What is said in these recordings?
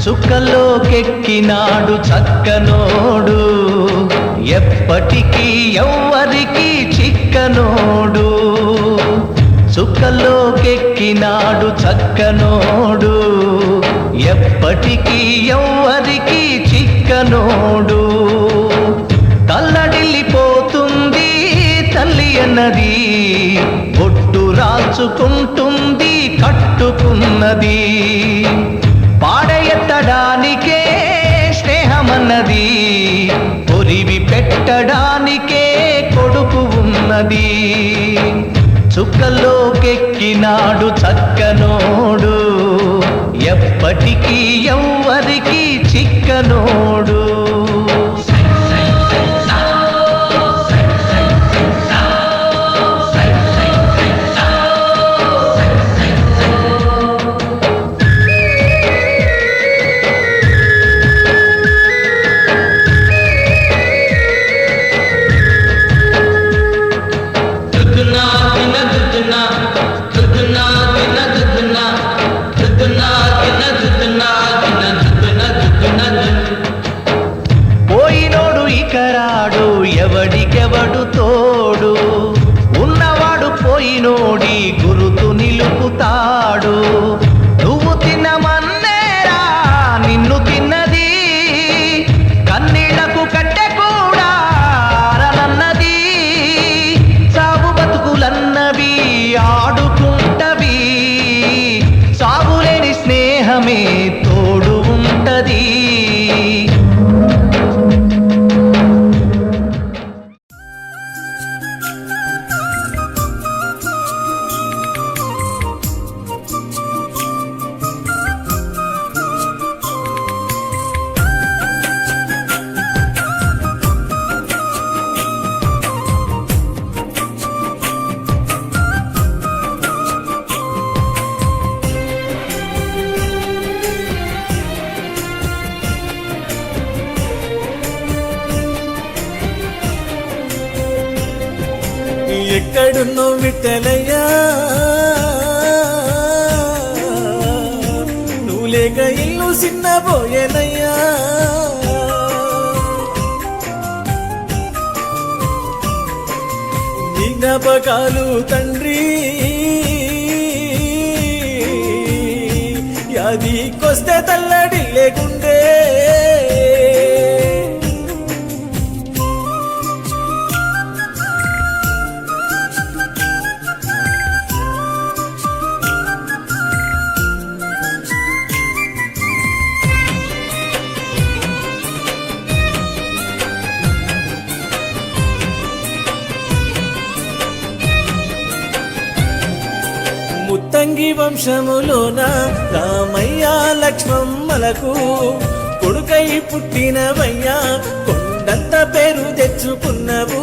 చుక్కలోకెక్కినాడు చక్కనోడు, ఎప్పటికీ ఎవ్వరికి చిక్కనోడు. చుక్కలోకెక్కినాడు చక్కనోడు, ఎప్పటికీ ఎవ్వరికి చిక్కనోడు. తల్లడిల్లిపోతుంది తల్లి అన్నది, బొట్టు రాల్చుకుంటుంది కట్టుకున్నది. పాడెత్తడానికే స్నేహమన్నది, పొరివి పెట్టడానికే కొడుకు ఉన్నది. చుక్కలోకెక్కినాడు చక్కనోడు, ఎప్పటికీ ఎవ్వరికి చిక్కనోడు. పోయినోడు ఇకరాడు, ఎవడికెవడు తోడు, ఉన్నవాడు పోయినోడి గురుతు నిలుపుతాడు. నువ్వు తినమన్నేరా నిన్ను తిన్నది, కన్నీళ్లకు కట్టె కూడా అరనన్నది. సాగు బతుకులన్నవి ఆడుకుంటవి, సాగులేని స్నేహమే తోడు ఉంటది. ఎక్కడున్నో విట్టలయ్యా, నువ్వు లేక ఇల్లు చిన్నబోయేనయ్యా. నీ జ్ఞాపకాలు తండ్రి యాదికొస్తే తల్లడి లేకుండే. ముత్తంగి వంశములోన రామయ్య లక్ష్మమ్మలకు కొడుకై పుట్టినవయ్యా, కొండంత పేరు తెచ్చుకున్నవు.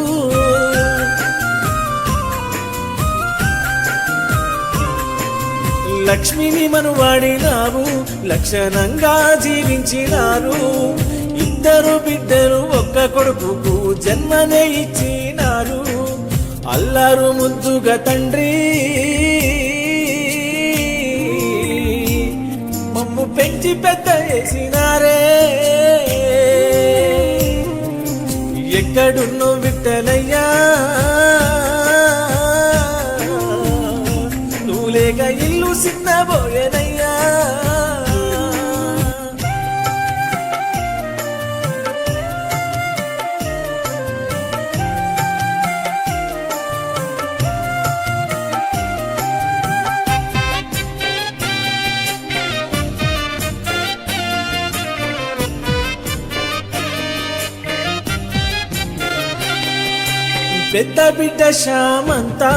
లక్ష్మిని మనువాడినావు, లక్షణంగా జీవించినారు. ఇద్దరు బిడ్డలు ఒక్క కొడుకుకు జన్మనే ఇచ్చినారు. అల్లారు ముద్దుగా తండ్రి మమ్ము పెంచి పెద్ద చేసినారే. ఎక్కడున్నో విట్టలయ్యా, నువ్వు లేక ఇల్లు చిన్నబోయేనయ్యా. పెద్ద బిడ్డ శ్యామంతా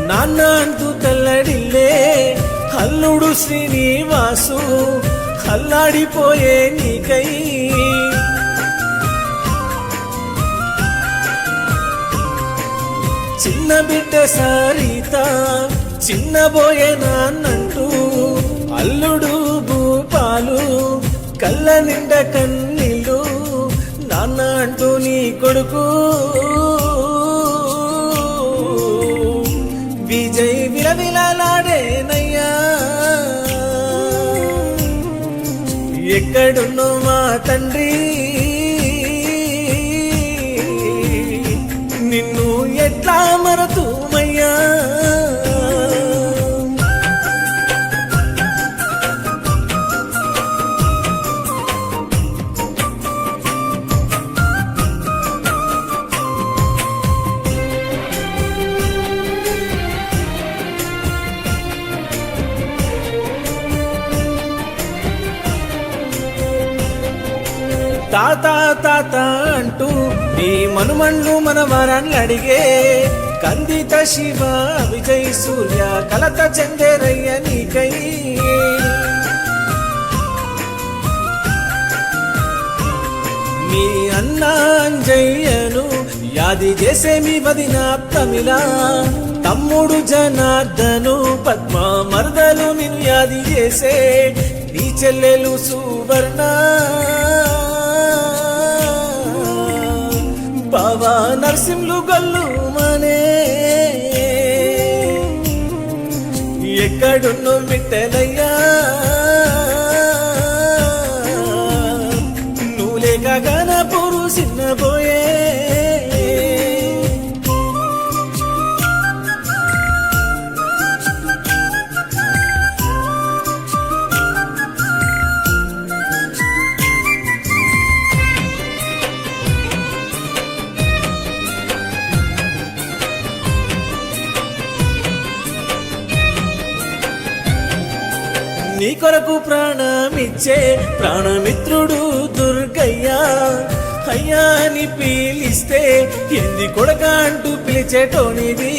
నాన్న అంటూ తెల్లడిల్లే. అల్లుడు శ్రీనివాసు అల్లాడిపోయే నీకై. చిన్న బిడ్డ సరిత చిన్నబోయే నాన్నంటూ, అల్లుడు భూపాలు కళ్ళ నిండా కన్నీళ్ళు. నాన్న అంటూ నీ కొడుకు విజయ్ విలవిలలాడేనయ్యా. ఎక్కడున్నో మా తండ్రి నిన్ను ఎట్లా మరతుమయ్యా తాత తాత అంటూ నీ మనుమన్లు మన వరాన్ని అడిగే కందిత శివ విజయ్ సూర్య కలత చందేరయ్య నీకై మీ అన్న అంజయ్యను యాది చేసే మీ వదిన ప్రమిళ తమ్ముడు జనార్దను పద్మ మరదలు నిన్ను యాది చేసే నీ చెల్లెలు సువర్ణ బావా నరసింహులు గల్లు మనే ఎక్కడున్నో విట్టలయ్యా నువ్వు లేక గనపురు సిన్నబోయే నీ కొరకు ప్రాణమిచ్చే ప్రాణమిత్రుడు దుర్గయ్య అయ్యా అని పిలిస్తే ఎంది కొడక అంటూ పిలిచేటోనిది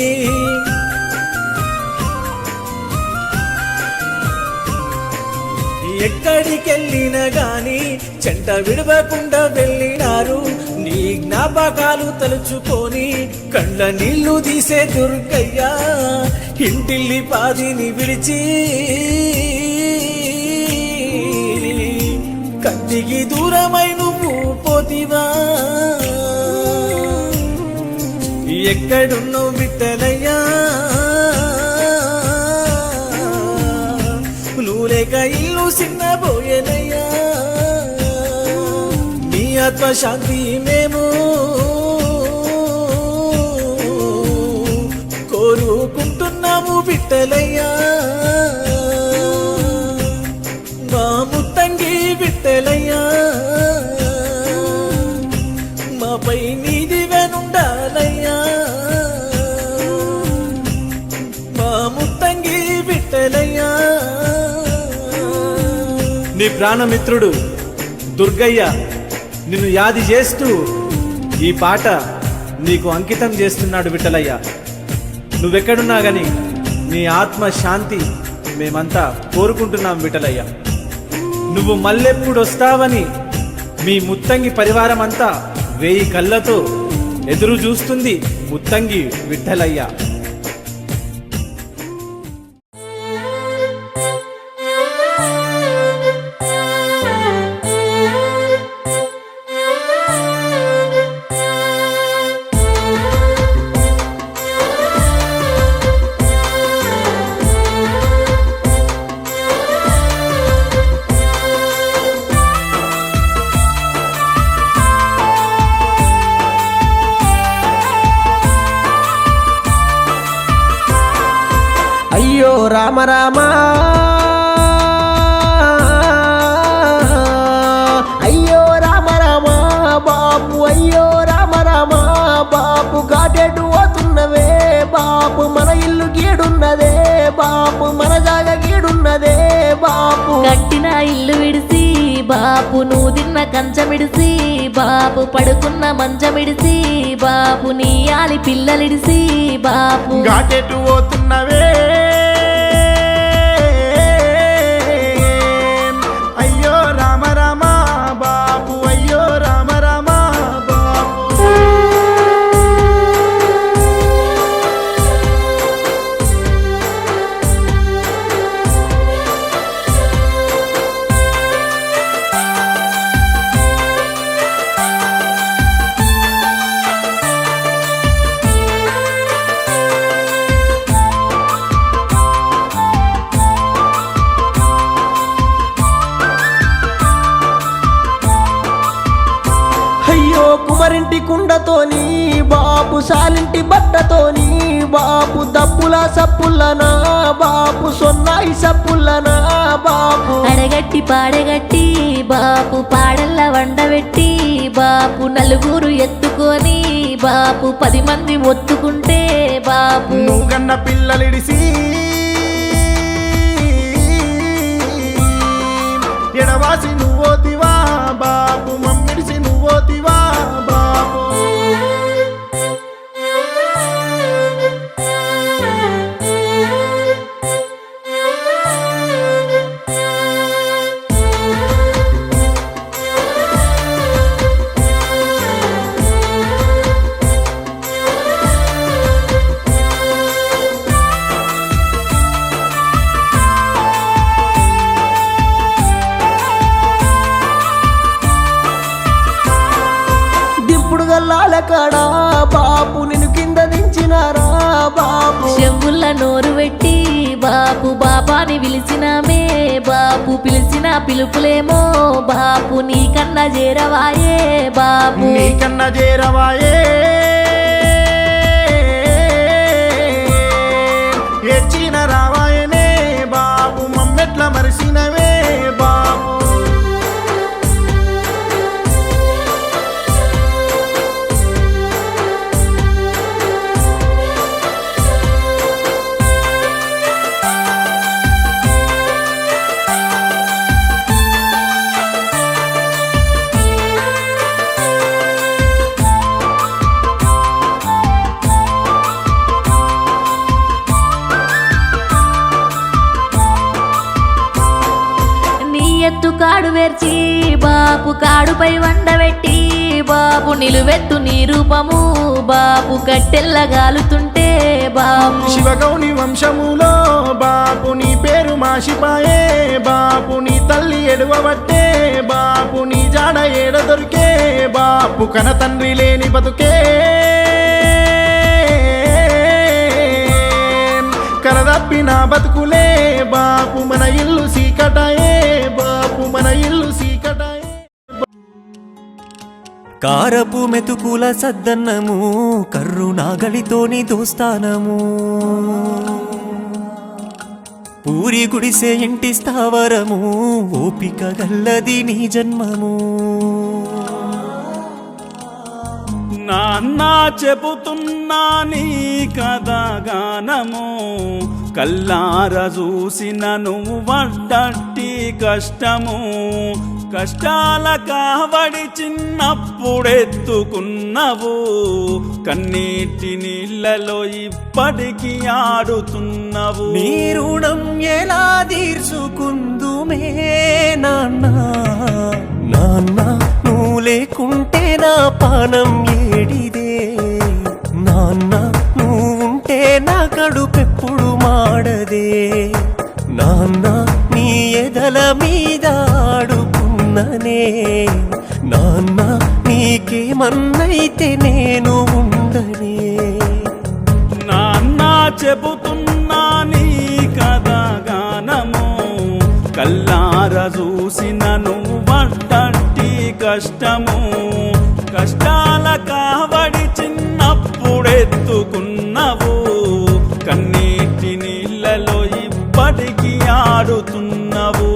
ఎక్కడికెళ్ళినా గాని చెంట విడవకుండా వెళ్ళినారు నీ జ్ఞాపకాలు తలుచుకొని కళ్ళ నీళ్లు తీసే దుర్గయ్య ఇంటిల్లి పాదిని విడిచి కంటికి దూరమై నువ్వు పోతివా ఎక్కడున్నో విట్టలయ్యా నువ్వు లేక ఇల్లు సిన్నబోయేనయ్యా నీ ఆత్మశాంతి మేము కోరుకుంటున్నాము విట్టలయ్యా మా ముత్తంగి విట్టలయ్యా మాపై నీది వెనుండాలయ్యా మా ముత్తంగి విట్టలయ్యా నీ ప్రాణమిత్రుడు దుర్గయ్య నిన్ను యాది చేస్తూ ఈ పాట నీకు అంకితం చేస్తున్నాడు విఠలయ్య నువ్వెక్కడున్నా గాని నీ ఆత్మ శాంతి మేమంతా కోరుకుంటున్నాం విఠలయ్య నువ్వు మళ్ళెప్పుడు వస్తావని మీ ముత్తంగి పరివారం అంతా 1000 కళ్ళతో ఎదురు చూస్తుంది ముత్తంగి విఠలయ్య అయ్యో రామ రామ అయ్యో రామ రామ బాపు అయ్యో రామ రామ బాపు గాటెటు పోతున్నవే బాపు మన ఇల్లు గీడున్నదే బాపు మన జాగ గీడున్నదే బాపు కట్టిన ఇల్లు విడిసి బాపు నువ్వు తిన్న కంచమిడిసి బాపు పడుకున్న మంచమిడిసి బాపు నీ ఆలి పిల్లలిడిసి బాపు ఘాటెటు పోతున్నవే అయ్యో రామ రామ బాపు అయ్యో రామ రామ బాపు బావరింటి కుండతోని బాపు సాలింటి బట్టతోని బాపు దప్పుల సప్పుల్లనా బాపు సొన్నాయి సప్పుల్లనా బాపు అడగట్టి పాడగట్టి బాపు పాడల్ల వండబెట్టి బాపు నలుగురు ఎత్తుకొని బాపు 10 మంది ఒత్తుకుంటే బాపు నువ్వు గన్న పిల్లలిడిసి ఎడవాసి నువ్వోతివా బాపు మమ్మిడిసి నువ్వోతివా బాపు దింపుడు గల్లాల కాడా బాపు నిన్ను కింద దించినారా బాపు చెవుల నోరు పెట్టి బాపు బాబాని పిలిచినామే బాపు పిలిచిన పిలుపులేమో బాపు నీకన్నా చేరవాయే బాపు నీకన్నా చేరవాయే ఏడ్చిన రావాయనే బాపు మమ్మెట్ల మరిసినవే బాపు నీ ఎత్తు కాడు వేర్చి బాపు కాడుపై వండబెట్టి బాపు నిలువెత్తు నీ రూపము బాపు కట్టెల్లగాలుతుంటే బాపు శివగౌని వంశములో బాపు నీ పేరు మాసిపాయే బాపు నీ తల్లి ఎడువబట్టే బాపు నీ జాడ ఏడ దొరికే బాపు కన తండ్రి లేని బతుకే కరదప్పిన బతుకులే బాపు మన ఇల్లు సీకటాయే బాపు మన ఇల్లు సీకటాయే కారపు మెతుకుల సద్దన్నము కర్రు నాగలితోని దోస్తానము పూరి గుడిసే ఇంటి స్థావరము ఓపిక గల్లది నీ జన్మము నాన్న చెబుతున్నా నీ కథగానము కల్లార చూసిన నువ్వు పడ్డట్టి కష్టము కష్టాల కావడి చిన్నప్పుడెత్తుకున్నవు కన్నీటి నీళ్ళలో ఇప్పటికి ఆడుతున్నవు నీ రుణం ఎలా తీర్చుకుందుమే నాన్న నాన్న నువ్వు లేకుంటే నా పానం ఏడిదే నాన్న నువ్వుంటే నా కడుపెప్పుడు మాడదే నాన్న నీ ఎదల మీద ఆడుకున్ననే నాన్న నీకేమన్నైతే నేను ఉండనే నాన్న చెబుతున్నా నీ కథగానము కల్లార చూసిన నువ్వు పడ్డట్టి కష్టము కష్టాల కావడి చిన్నప్పుడెత్తుకున్నవు కన్నీటి నీళ్ళలో ఇప్పటికి ఆడుతున్నవు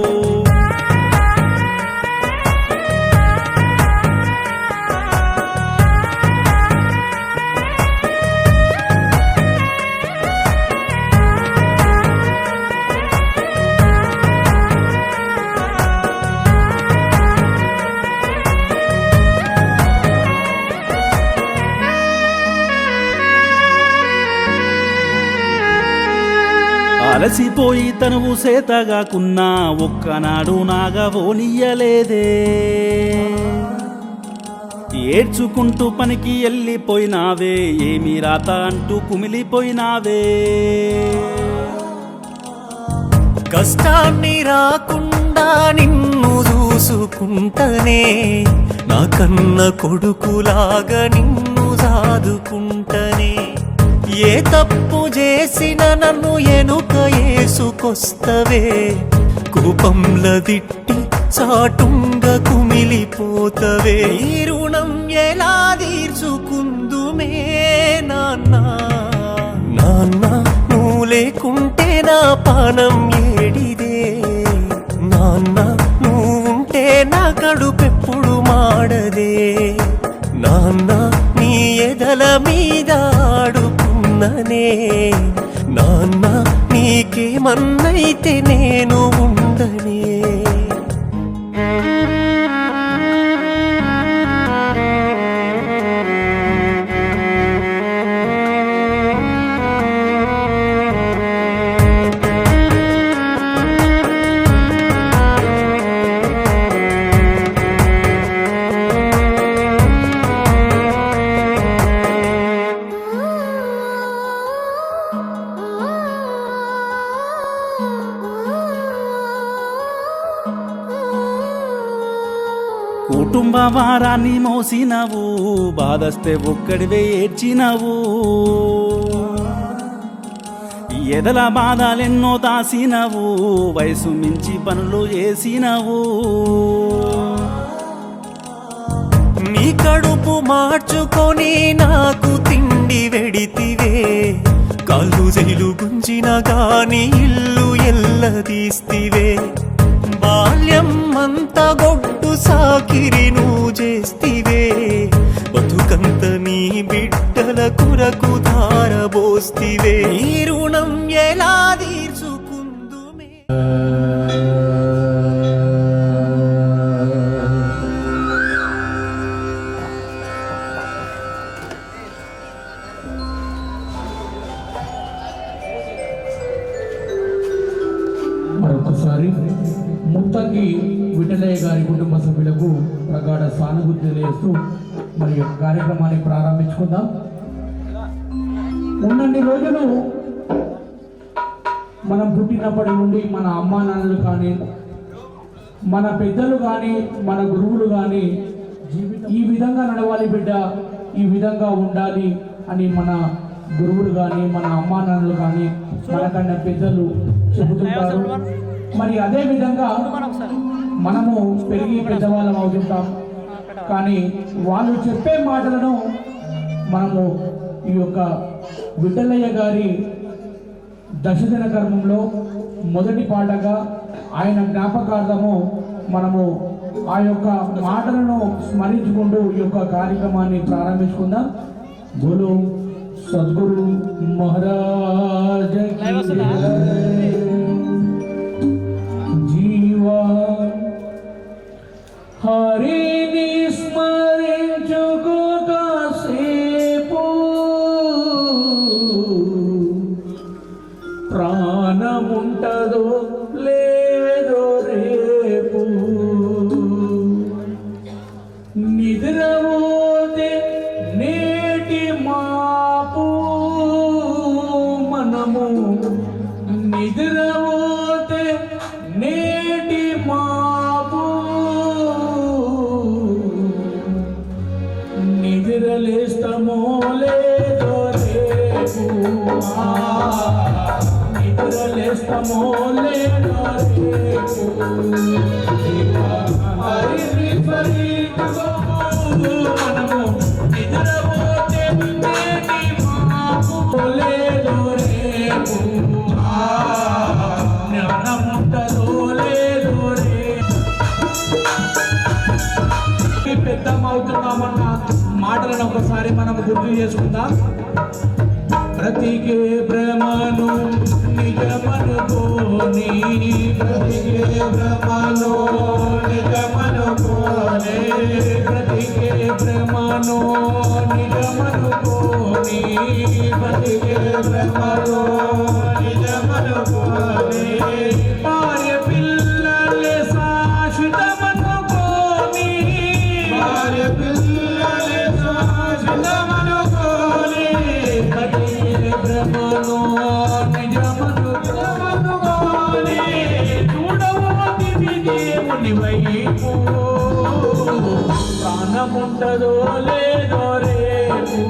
అలసిపోయి తనువు సేతగాకున్నా ఒక్కనాడు నాగవోనియ్యలేదే ఏడ్చుకుంటూ పనికి వెళ్ళిపోయినావే ఏమి రాత అంటూ కుమిలిపోయినావే కష్టాన్ని రాకుండా నిన్ను చూసుకుంటనే నా కన్న కొడుకులాగా నిన్ను సాదుకుంటనే ఏ తప్పు చేసిన నన్ను ఎనుక ఏసుకొస్తవే కోపంల దిట్టి చాటుంగా కుమిలిపోతవే ఈ రుణం ఎలా తీర్చుకుందుమే నాన్న నాన్న నువ్వు లేకుంటే నా పానం ఏడిదే నాన్న నువ్వుంటే నా కడుపెప్పుడు మాడదే నాన్న నీ ఎదల మీద ఆడుకున్ననే నాన్న నీకేమన్నైతే నేను ఉండనే కుటుంబ వారాన్ని మోసినవు బాధస్తే ఒక్కడివే ఏడ్చినవు ఎదల బాధలెన్నో దాసినవు వయసు మించి పనులు చేసినవు నీ కడుపు మార్చుకొని నాకు తిండి వెడితివే కాళ్ళు జైలు గుంజిన గాని ఇల్లు ఎల్లదీస్తివే బాల్యం అంతా గొడ్డు సాకిరి నువ్వు చేస్తివే బతుకంత నీ బిడ్డల కురకు ధారబోస్తివే నీ రుణం ఎలా తీర్చుకుందుమే మరొకసారి ముత్తంగి విఠలయ్య గారి కుటుంబ సభ్యులకు ప్రగాఢ సానుభూతి తెలియజేస్తూ మరి యొక్క కార్యక్రమాన్ని ప్రారంభించుకుందాం. ఉన్నన్ని రోజులు మనం పుట్టినప్పటి నుండి మన అమ్మా నాన్నలు కానీ మన పెద్దలు కానీ మన గురువులు కానీ ఈ విధంగా నడవాలి బిడ్డ, ఈ విధంగా ఉండాలి అని మన గురువులు కానీ మన అమ్మా నాన్నలు కానీ మనకన్నా పెద్దలు చెబుతుంటారు. మరి అదే విధంగా మనము పెరిగి పెద్దవాళ్ళం అవుతుంటాం. కానీ వాళ్ళు చెప్పే మాటలను మనము ఈ యొక్క విఠలయ్య గారి దశదిన కర్మంలో మొదటి పాటగా ఆయన జ్ఞాపకార్థము మనము ఆ యొక్క మాటలను స్మరించుకుంటూ ఈ యొక్క కార్యక్రమాన్ని ప్రారంభించుకుందాం. బోలో సద్గురు మహారాజ్ జీవా హరిని స్మరించుకోసేపు ప్రాణముంటదో లేదో రేపు నిద్రపోతే నేటి మాపు మనము నిద్రపోతే నేటి మాపు నిద్రలేస్తామో లేదో రేపు నిద్రలేస్తామో లేదో రేపు హరిని మనము నిద్రపోతే నేటి మాపు లేదో రేపు జ్ఞానముంటదో లేదో రేపు పెద్దమవుతున్నామన్న మాటలను ఒకసారి మనం గుర్తు చేసుకుందాం. ప్రతికే భ్రమను నిజమనుకోని ప్రతికే భ్రమను నిజమనుకోని ప్రతికే భ్రమను నిజమనుకోని ప్రతికే భ్రమను నిజమనుకోని భార్య పిల్లలే శాశ్వతమనుకోని భార్య పిల్లలే శాశ్వతమనుకోని ప్రతికే భ్రమను నిజమనుకోని చూడవోతి దేవుని వైపు ప్రాణముంటదో లేదో రేపు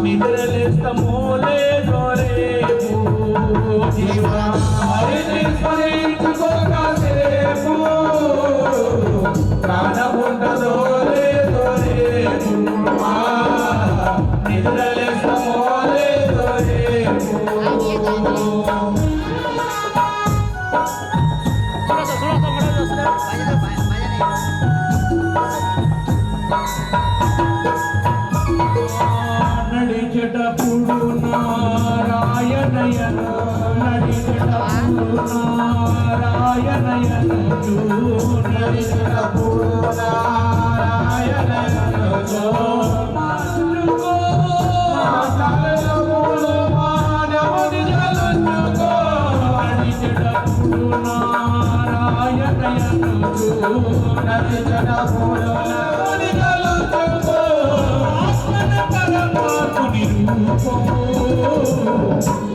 నిద్రలేస్తామో లేదో రేపు జీవా హరిని స్మరించుకోసేపు ప్రాణముంటదో లేదో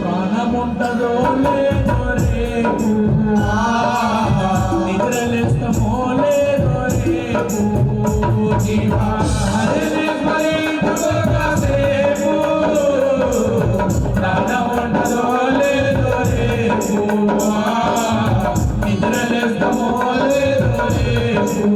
ప్రాణముంటదో లేదో రేపు నిద్రలేస్తామో లేదో రేపు జీవా కాసేపు ప్రాణముంటదో లేదో రేపు నిద్రలేస్తామో లేదో రేపు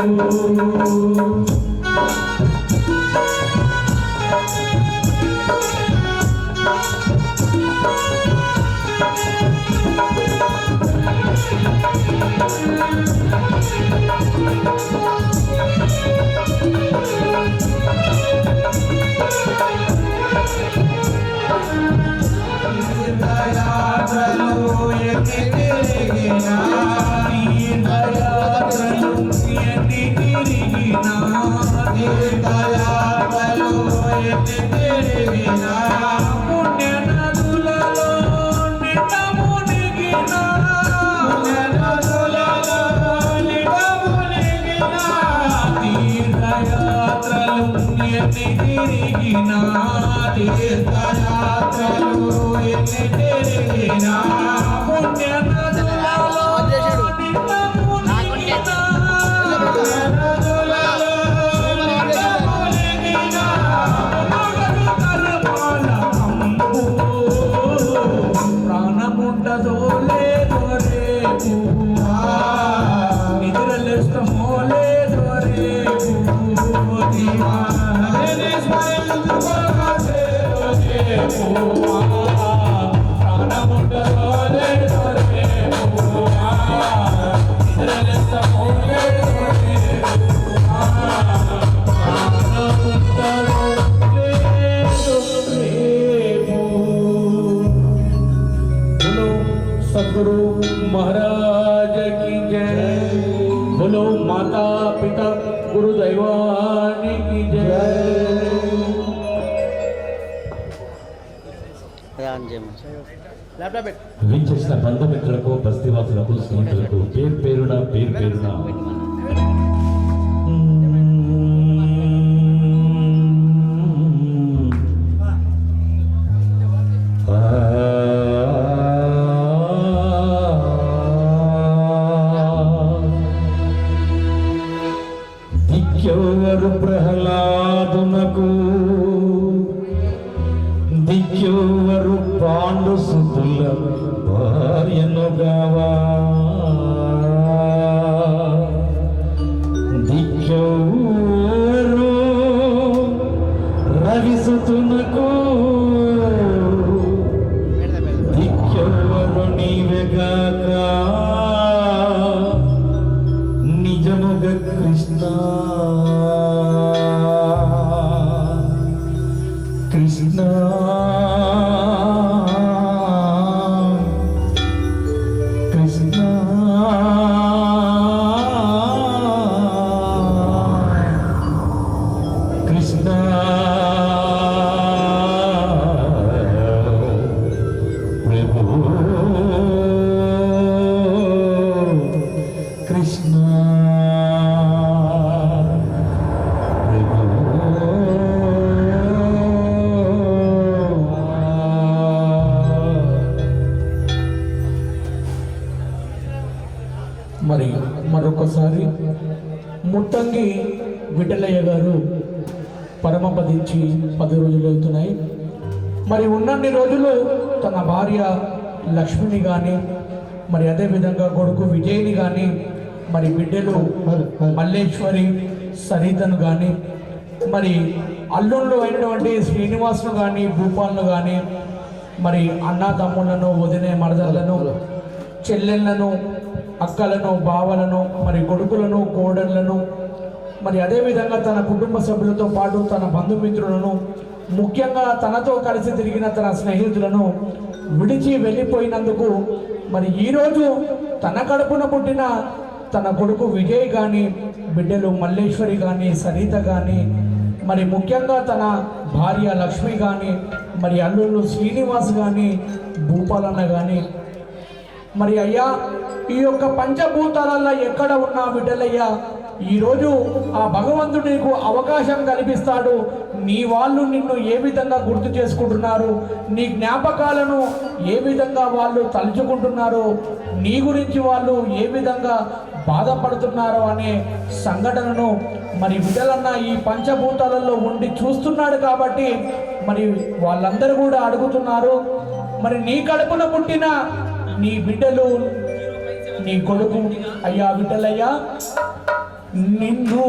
ప్రాణముంటదో లేదో రేపు నిద్రలేస్తామో లేదో రేపు ప్రాణముంటదో లేదో రేపు నిద్రలేస్తామో లేదో सदगुरु महाराज की जय। बोलो माता पिता गुरु दैवानी की जय। విచ్చేసిన బంధుమిత్రులకు బస్తీవాసులకు స్నేహితులకు పేరు పేరున దిక్కెవరు ప్రహ్లాదునకు దిక్కెవరు పాండు సుతుల భార్యనుగావా దిక్కెవరు రవిసుతునకు దిక్కెవరు నీవెగాక నిజముగ కృష్ణ కృష్ణ కృష్ణ కృష్ణ ప్రభు కృష్ణ మరి మరొకసారి ముట్టంగి విఠలయ్య గారు పరమపదించి 10 రోజులు అవుతున్నాయి. మరి ఉన్నన్ని రోజులు తన భార్య లక్ష్మిని కానీ మరి అదేవిధంగా కొడుకు విజయ్ని కానీ మరి బిడ్డలు మల్లేశ్వరి సరితను కానీ మరి అల్లుళ్ళు అయినటువంటి శ్రీనివాసును కానీ భూపాలను కానీ మరి అన్నా తమ్ముళ్లను వదినే మరదలను చెల్లెళ్లను అక్కలను బావలను మరి కొడుకులను కోడళ్లను మరి అదేవిధంగా తన కుటుంబ సభ్యులతో పాటు తన బంధుమిత్రులను ముఖ్యంగా తనతో కలిసి తిరిగిన తన స్నేహితులను విడిచి వెళ్ళిపోయినందుకు మరి ఈరోజు తన కడుపున పుట్టిన తన కొడుకు విజయ్ కానీ, బిడ్డలు మల్లేశ్వరి కానీ, సరిత కానీ, మరి ముఖ్యంగా తన భార్య లక్ష్మి కానీ, మరి అల్లుళ్ళు శ్రీనివాస్ కానీ, భూపాలన్న కానీ, మరి అయ్యా ఈ యొక్క పంచభూతాలలో ఎక్కడ ఉన్నా బిడ్డలయ్యా, ఈరోజు ఆ భగవంతుడు నీకు అవకాశం కల్పిస్తాడు. నీ వాళ్ళు నిన్ను ఏ విధంగా గుర్తు చేసుకుంటున్నారు, నీ జ్ఞాపకాలను ఏ విధంగా వాళ్ళు తలుచుకుంటున్నారు, నీ గురించి వాళ్ళు ఏ విధంగా బాధపడుతున్నారో అనే సంఘటనను మరి బిడ్డలన్న ఈ పంచభూతాలలో ఉండి చూస్తున్నాడు. కాబట్టి మరి వాళ్ళందరూ కూడా అడుగుతున్నారు, మరి నీ కడుపున పుట్టిన నీ బిడ్డలు, నీ కొడుకు అయ్యా బిడ్డలయ్యా, నిన్ను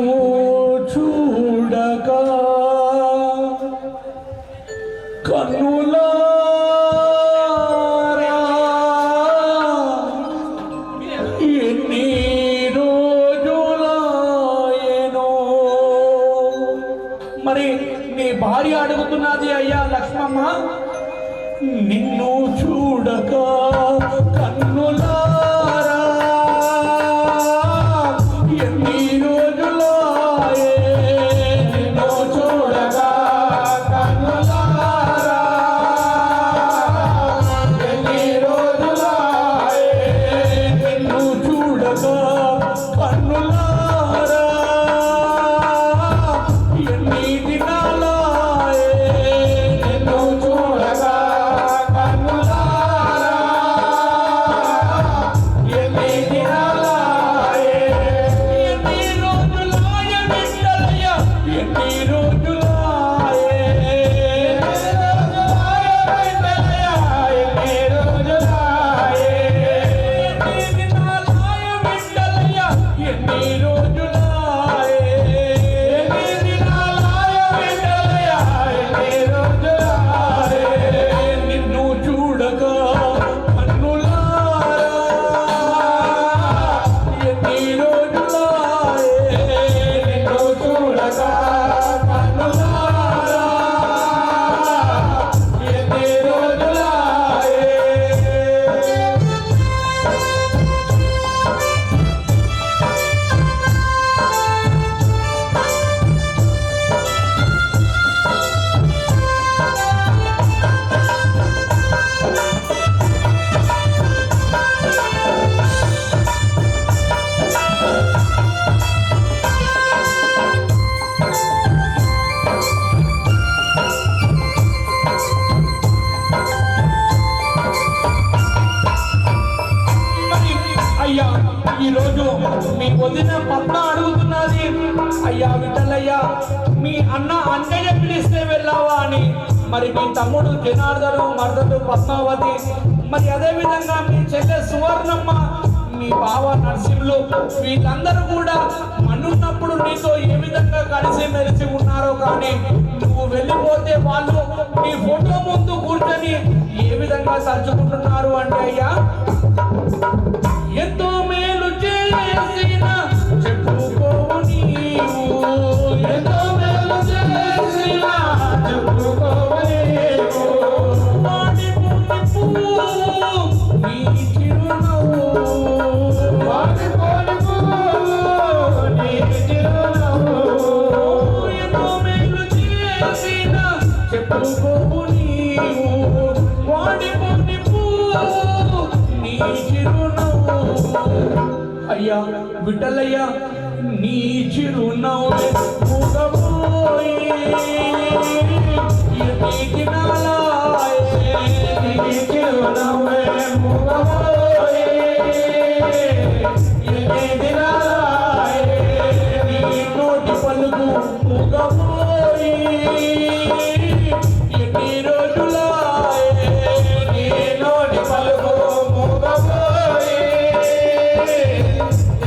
చూడక కన్నులారా ఎన్ని రోజులాయెనో. మరి నీ భార్య అడుగుతున్నది, అయ్యా లక్ష్మమ్మ, నిన్ను చూడక కన్నులారా ఎన్ని రోజులాయే, నిన్ను చూడక కన్నులారా ఎన్ని రోజులాయే, నిన్ను చూడక కన్నులారా ఎన్ని దినాలాయే, నిన్ను చూడక ఈరోజు మీ వదిన పద్మ అడుగుతున్నది, అయ్యా విఠలయ్యా, మీ అన్న అంజయ్య పిలిస్తే వెళ్ళావా అని. మరి మీ తమ్ముడు జనార్దను, మరదలు పద్మావతి, మరి అదే విధంగా మీ చెల్లె సువర్ణమ్మ, మీ బావ నరసింహులు, వీళ్ళందరూ కూడా మనున్నప్పుడు నీతో ఏ విధంగా కలిసి మెలిసి ఉన్నారో, కానీ నువ్వు వెళ్ళిపోతే వాళ్ళు నీ ఫోటో ముందు కూర్చొని ఏ విధంగా తలుచుకుంటున్నారు అంటే, అయ్యా ఎంతో మేలు చేసిన చెప్పుకోవు నీవు, ఎంతో మేలు చేసిన చెప్పుకోవు నీవు, వాడి పువ్వు నీ చిరునవ్వు, వాడి పువ్వు నీ చిరునవ్వు, ఎంతో మేలు చేసిన చెప్పుకోవు నీవు, వాడి పువ్వు నీ చిరునవ్వు. అయ్యా విఠలయ్య, నీ చిరునవ్వు మూగబోయి ఎన్ని దినాలాయే, నీ చిరునవ్వే మూగబోయి ఎన్ని దినాలాయే, నీ నోటి పలుకు మూగబోయి ఎన్ని రోజులాయే, నీ నోటి పలుకు మూగబోయి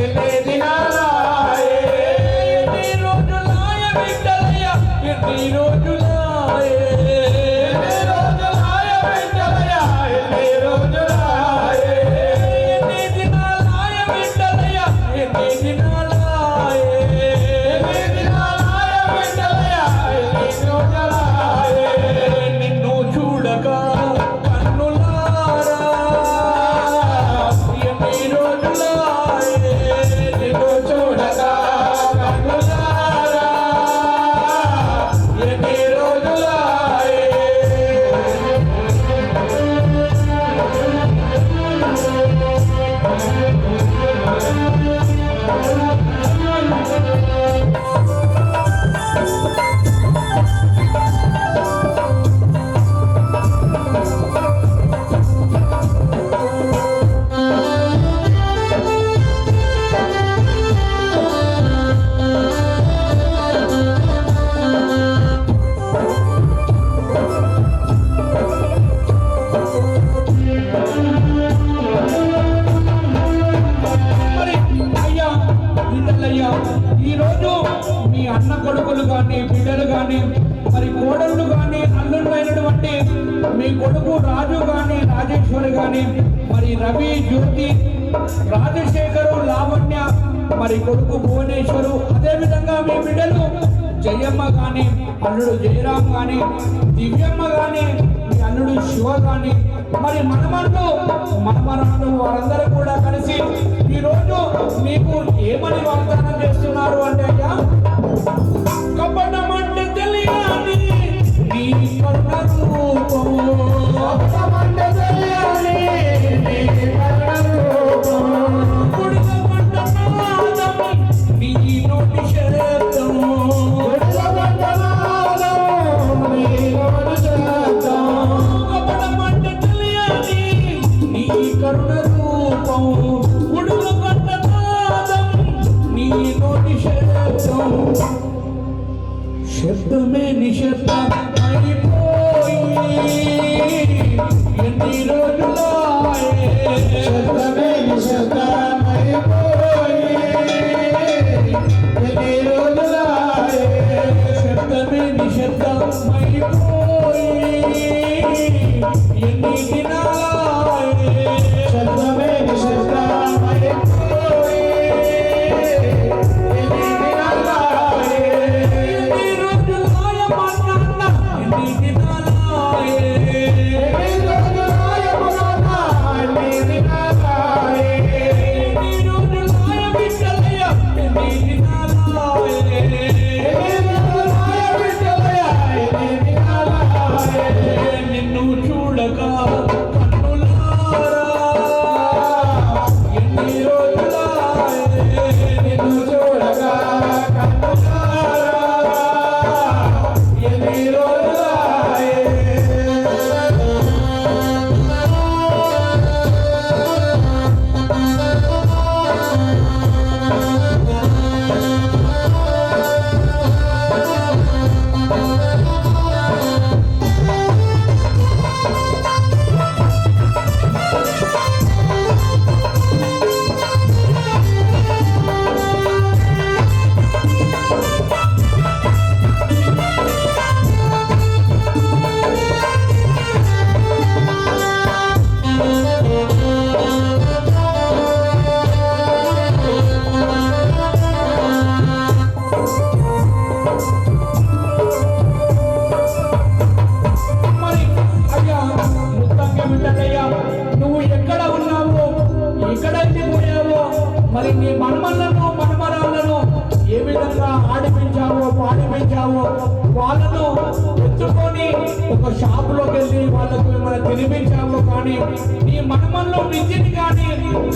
ఎన్ని దినాలాయే, ఎన్ని రోజులాయ విఠలయ్య, ఎన్ని రోజులాయే, ఎన్ని రోజులాయ విఠలయ్య, ఎన్ని రోజులాయే, ఎన్ని దినాలాయ విఠలయ్య, ఎన్ని దినాలాయే, ఎన్ని దినాలాయ విఠలయ్య, ఎన్ని రోజులాయే. నిన్ను చూడగా కన్నులారా ఎన్ని రోజులాయే. మరి అయ్యా బిడ్డలయ్యా, ఈరోజు మీ అన్న కొడుకులు కానీ బిడ్డలు కానీ మరి కోడళ్ళు కానీ అల్లుళ్ళు అయినటువంటి మీ కొడుకు రాజు కానీ రాజేశ్వరి కానీ మరి రవి జ్యోతి రాజశేఖరు లావణ్య మరి కొడుకు భువనేశ్వరు, అదేవిధంగా మీ బిడ్డలు జయమ్మ కానీ అల్లుడు జయరాం కానీ దివ్యమ్మ కానీ మీ అల్లుడు శివ కానీ మరి మనమన్ను మనమరాలు వారందరూ కూడా కలిసి ఈరోజు మీకు ఏమని వాగ్దానం చేస్తున్నారు అంటే అయ్యా, కపటమంటే తెలియాలి నీ కరుణ రూపము, కపటమంటే తెలియాలి నీ కరుణ రూపము, గుడిగ పంట నాదము నీ నోటి శబ్దము, గుడిగ పంట నాదము నీ నోటి శబ్దము, కపటమంటే తెలియాలి నీ కరుణ రూపము, గుడిగ పంట నాదము నీ నోటి శబ్దము. శబ్దమే నిశ్శబ్దమైపోయి ఎన్ని రోజులాయే, శబ్దమే నిశ్శబ్దమైపోయి ఎన్ని రోజులాయే, శబ్దమే నిశ్శబ్దమైపోయి ఎన్ని దినాలాయే, శబ్దమే నిశ్శబ్దమైపోయి ఎన్ని దినాలాయే, ఎన్ని రోజులాయ మా నాన్న ఎన్ని దినాలాయే, ఎన్ని రోజులాయ మా నాన్న ఎన్ని దినాలాయే, ఎన్ని రోజులాయ బిడ్డలయ్య ఎన్ని దినాలాయే, ఎన్ని రోజులాయ బిడ్డలయ్య ఎన్ని దినాలాయే, నిన్ను చూడగా కన్నులారా ఎన్ని రోజులాయే, నిన్ను చూడగా కన్నులారా ఎన్ని రోజులాయే. మరి అయ్యా ముత్తంగా బిడ్డలయ్యా, నువ్వు ఎక్కడ ఉన్నావో ఎక్కడైతే పోయావో మరి నీ మనమలను మనమరాలను ఏ విధంగా ఆడిపించావో పాడిపించావో వాళ్ళను ఎత్తుకొని ఒక షాపులోకి వెళ్ళి వాళ్ళకు ఏమైనా తినిపించావో కానీ నీ మనమల్లో నిత్యని కానీ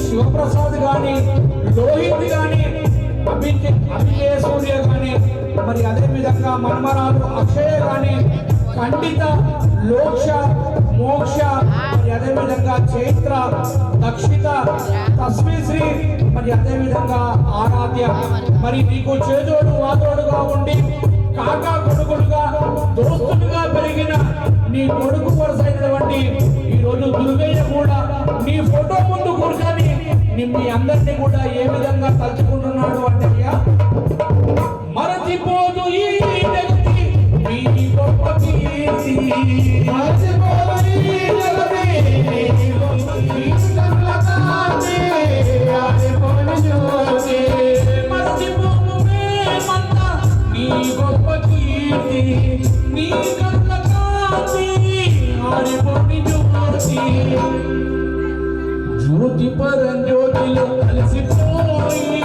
శివప్రసాద్ కానీ లోహిత్ కానీ అభిజయ సూర్య కానీ మరి అదే విధంగా మనమరాలు అక్షయ కానీ ఖండిత లోక్ష మోక్ష మరి అదే విధంగా చైత్ర దక్షిత తస్మిశ్రీ మరి అదే విధంగా ఆరాధ్య మరి నీకు చేదోడు వాదోడుగా ఉండి కాకా కొడుకుడుగా దోస్తుడుగా పెరిగిన నీ కొడుకు వరుసైనటువంటి ఈ రోజు దుర్గయ్య కూడా నీ ఫోటో ముందు కూర్చొని మీ అందరినీ కూడా ఏ విధంగా తలుచుకుంటున్నాడు అంటే మరచిపోదు ఈ జగతి మీ గొప్ప కీర్తి, మరచిపోదు ఈ జగతి మీ గొప్ప కీర్తి, ఆరిపోని జ్యోతి, మరచిపోము మేమంతా నీ గొప్ప కీర్తి, నీ కళ్ళ కాంతి ఆరిపోని జ్యోతి, జ్యోతి పరంజ్యోతిలో కలిసిపోయి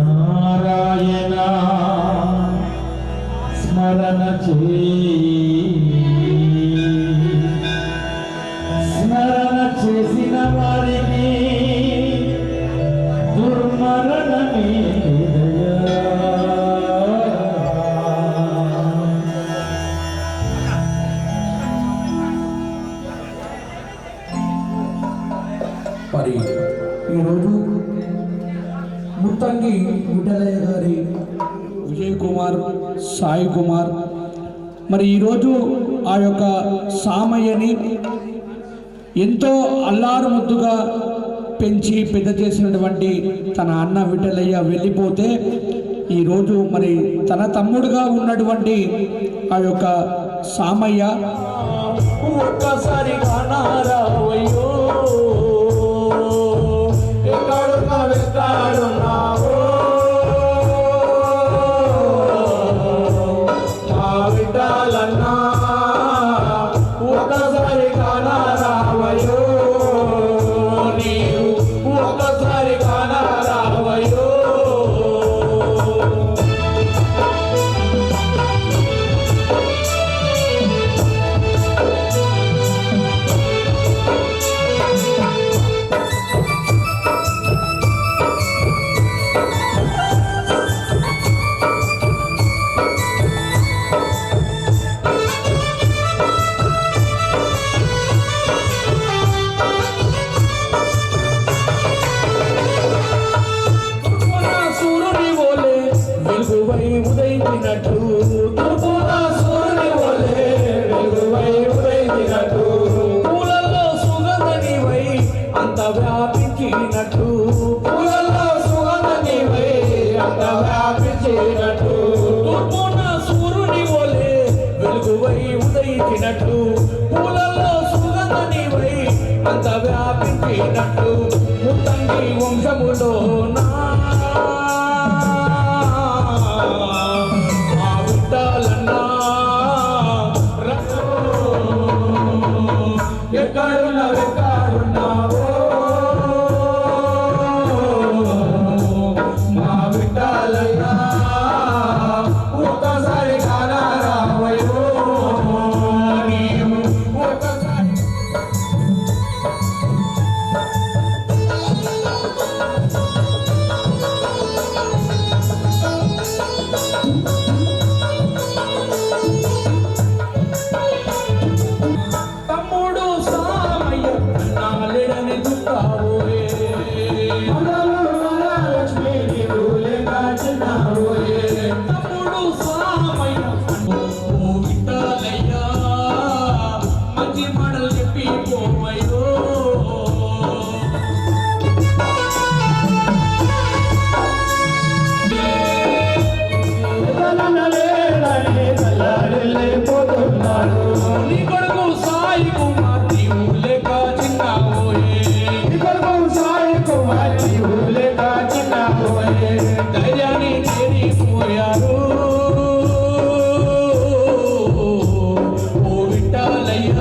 నారాయణ స్మరణ స్మరణ చేసిన వారికి దుర్మరణమే మరి ఈరోజు ముత్తంగి విఠలయ్య గారి విజయ్ కుమార్ సాయి కుమార్ మరి ఈరోజు ఆ యొక్క సామయ్యని ఎంతో అల్లారు ముద్దుగా పెంచి పెద్ద చేసినటువంటి తన అన్న విఠలయ్య వెళ్ళిపోతే ఈరోజు మరి తన తమ్ముడుగా ఉన్నటువంటి ఆ యొక్క సామయ్య ఒక్కసారి కానారావయ్యో ఎక్కడున్నావో మా విఠలన్నా ఒక్కసారి కానారావయ్యో నీవు ఒక్కసారి కానారావయ్యో ఉదయించినట్టు తూర్పున సూర్యుని వలె వెలుగువై ఉదయించినట్టు పూలల్లో సుగంధనివై అంత వ్యాపించినట్టు పూలల్లో సుగంధనివై అంత వ్యాపించినట్టు తూర్పున సూర్యుని వలె వెలుగువై ఉదయించినట్టు పూలల్లో సుగంధనివై అంత వ్యాపించినట్టు ముత్తంగి వంశములో నా ఎక్కడున్నావో మా విఠలయ్య ఒక్కసారి కానారావయ్యో నీవు ఒక్కసారి తమ్ముడు సామయ్య నాలెడని దుఃఖావోయే లక్ష్మీ కాచినావోయే తమ్ముడు సామయ్య ఓ విఠలయ్య మంచి మాటలు చెప్పి పోవయ్యో నీ కొడుకు సాయి కుమార్ నీవు లేక చిన్నావోయే నీ కొడుకు సాయి కుమార్ నీవు లేక చిన్నావోయే ధైర్యాన్ని చేరిపోయారు ఓ విఠలయ్య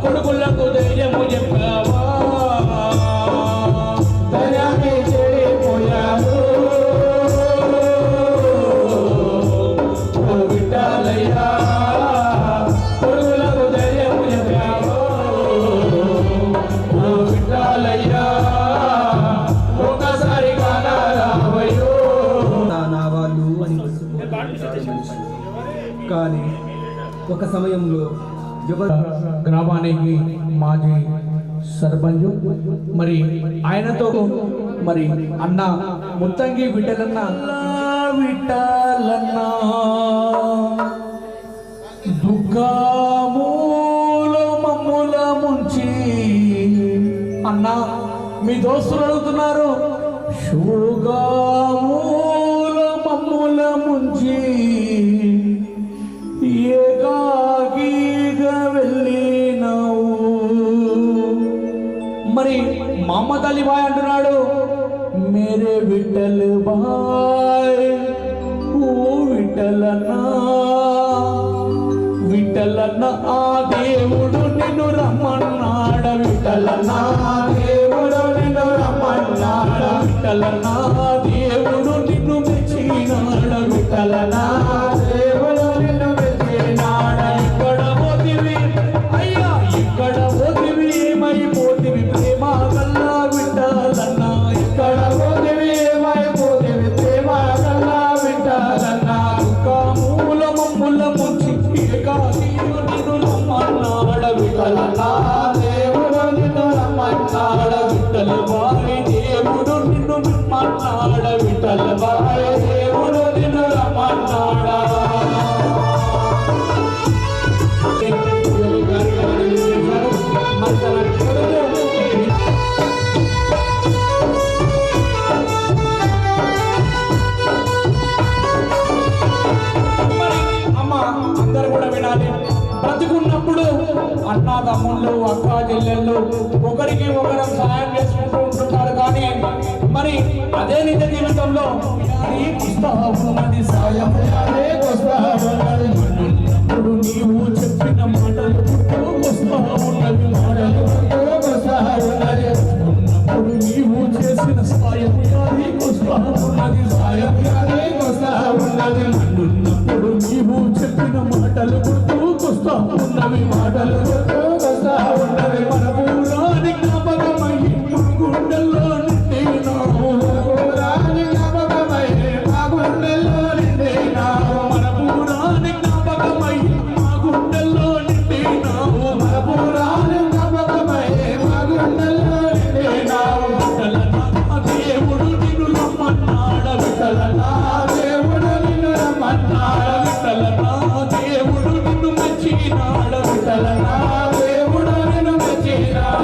కొడుకులకు ధైర్యము చెప్పావా ధైర్యాన్ని చేరిపోయారు ఓ విఠలయ్య కొడుకులకు ధైర్యము చెప్పావా ఓ విఠలయ్య ఒక్కసారి కానారావయ్యో నా వాళ్ళు అని కానీ ఒక సమయంలో గ్రామానికి మాజీ సర్పంచ్ మరి ఆయనతో మరి అన్న ముత్తంగి విఠలన్న దుఃఖమూల మమ్ముల ముంచి అన్న మీ దోస్తులు అడుగుతున్నారు శోగమూల మమ్ముల ముంచి ఓ విఠలనా విఠలన ఆ దేవుడు నిన్ను రమ్మన్నాడ విఠలనా దేవుడు నిన్ను రమ్మన్నాడ విఠలనా దేవుడు నిన్ను మెచ్చినాడ విఠలనా దేవుడు నిన్ను మెచ్చినాడ ఇక్కడ పోతివి అయ్యా ఇక్కడ పోతివి ఏమైపోతివి ప్రేమ గల్లా విఠలన్నా ఇక్కడ పోతివి ఏమైపోతివి ప్రేమ గల్లా విఠలన్నా మూల మమ్ముల ముంచి ఏకాకియు నిన్ను రమ్మన్నాడ విఠలనా దేవుడు నిన్ను రమ్మన్నాడ విఠల బాయి దేవుడు నిన్ను రమ్మన్నాడ విఠల బాయి దేవుడు నిన్ను రమ్మన్నాడ అందరూ కూడా వినాలి. బ్రతికున్నప్పుడు అన్నదమ్ముళ్ళు అక్క చెల్లెళ్ళు ఒకరికి ఒకరు సహాయం చేసుకుంటూ ఉంటుంటారు. కానీ మరి అదే నిజ జీవితంలో ఉన్నది సాయం ఉన్నప్పుడు నీవు చెప్పిన మాటలు గుర్తుకొస్తా ఉన్నవి మాటలు ఉన్నది ఉన్నప్పుడు నీవు చేసిన సాయం వస్తా ఉన్నది సాయం ఉన్నది ఉన్నప్పుడు నీవు చెప్పిన మాటలు గుర్తుకొస్తా ఉన్నవి మాటలు గుర్తుకొస్తా ఉన్నవి మన పూరాని జ్ఞాపకమై గుండెల్లో నిండినావు పూరాని జ్ఞాపకమై మా గుండెల్లో నిండినావు మన పూరాని జ్ఞాపకమై మా గుండెల్లో నిండినావు మన పూరాని జ్ఞాపకమై మా గుండెల్లో నిండినావు విఠలనా దేవుడు నిన్ను రమ్మన్నాడ విఠలనా దేవుడు నిన్ను రమ్మన్నాడ విఠలనా దేవుడు నిన్ను మెచ్చినాడ విఠలనా దేవుడు నిన్ను మెచ్చినాడ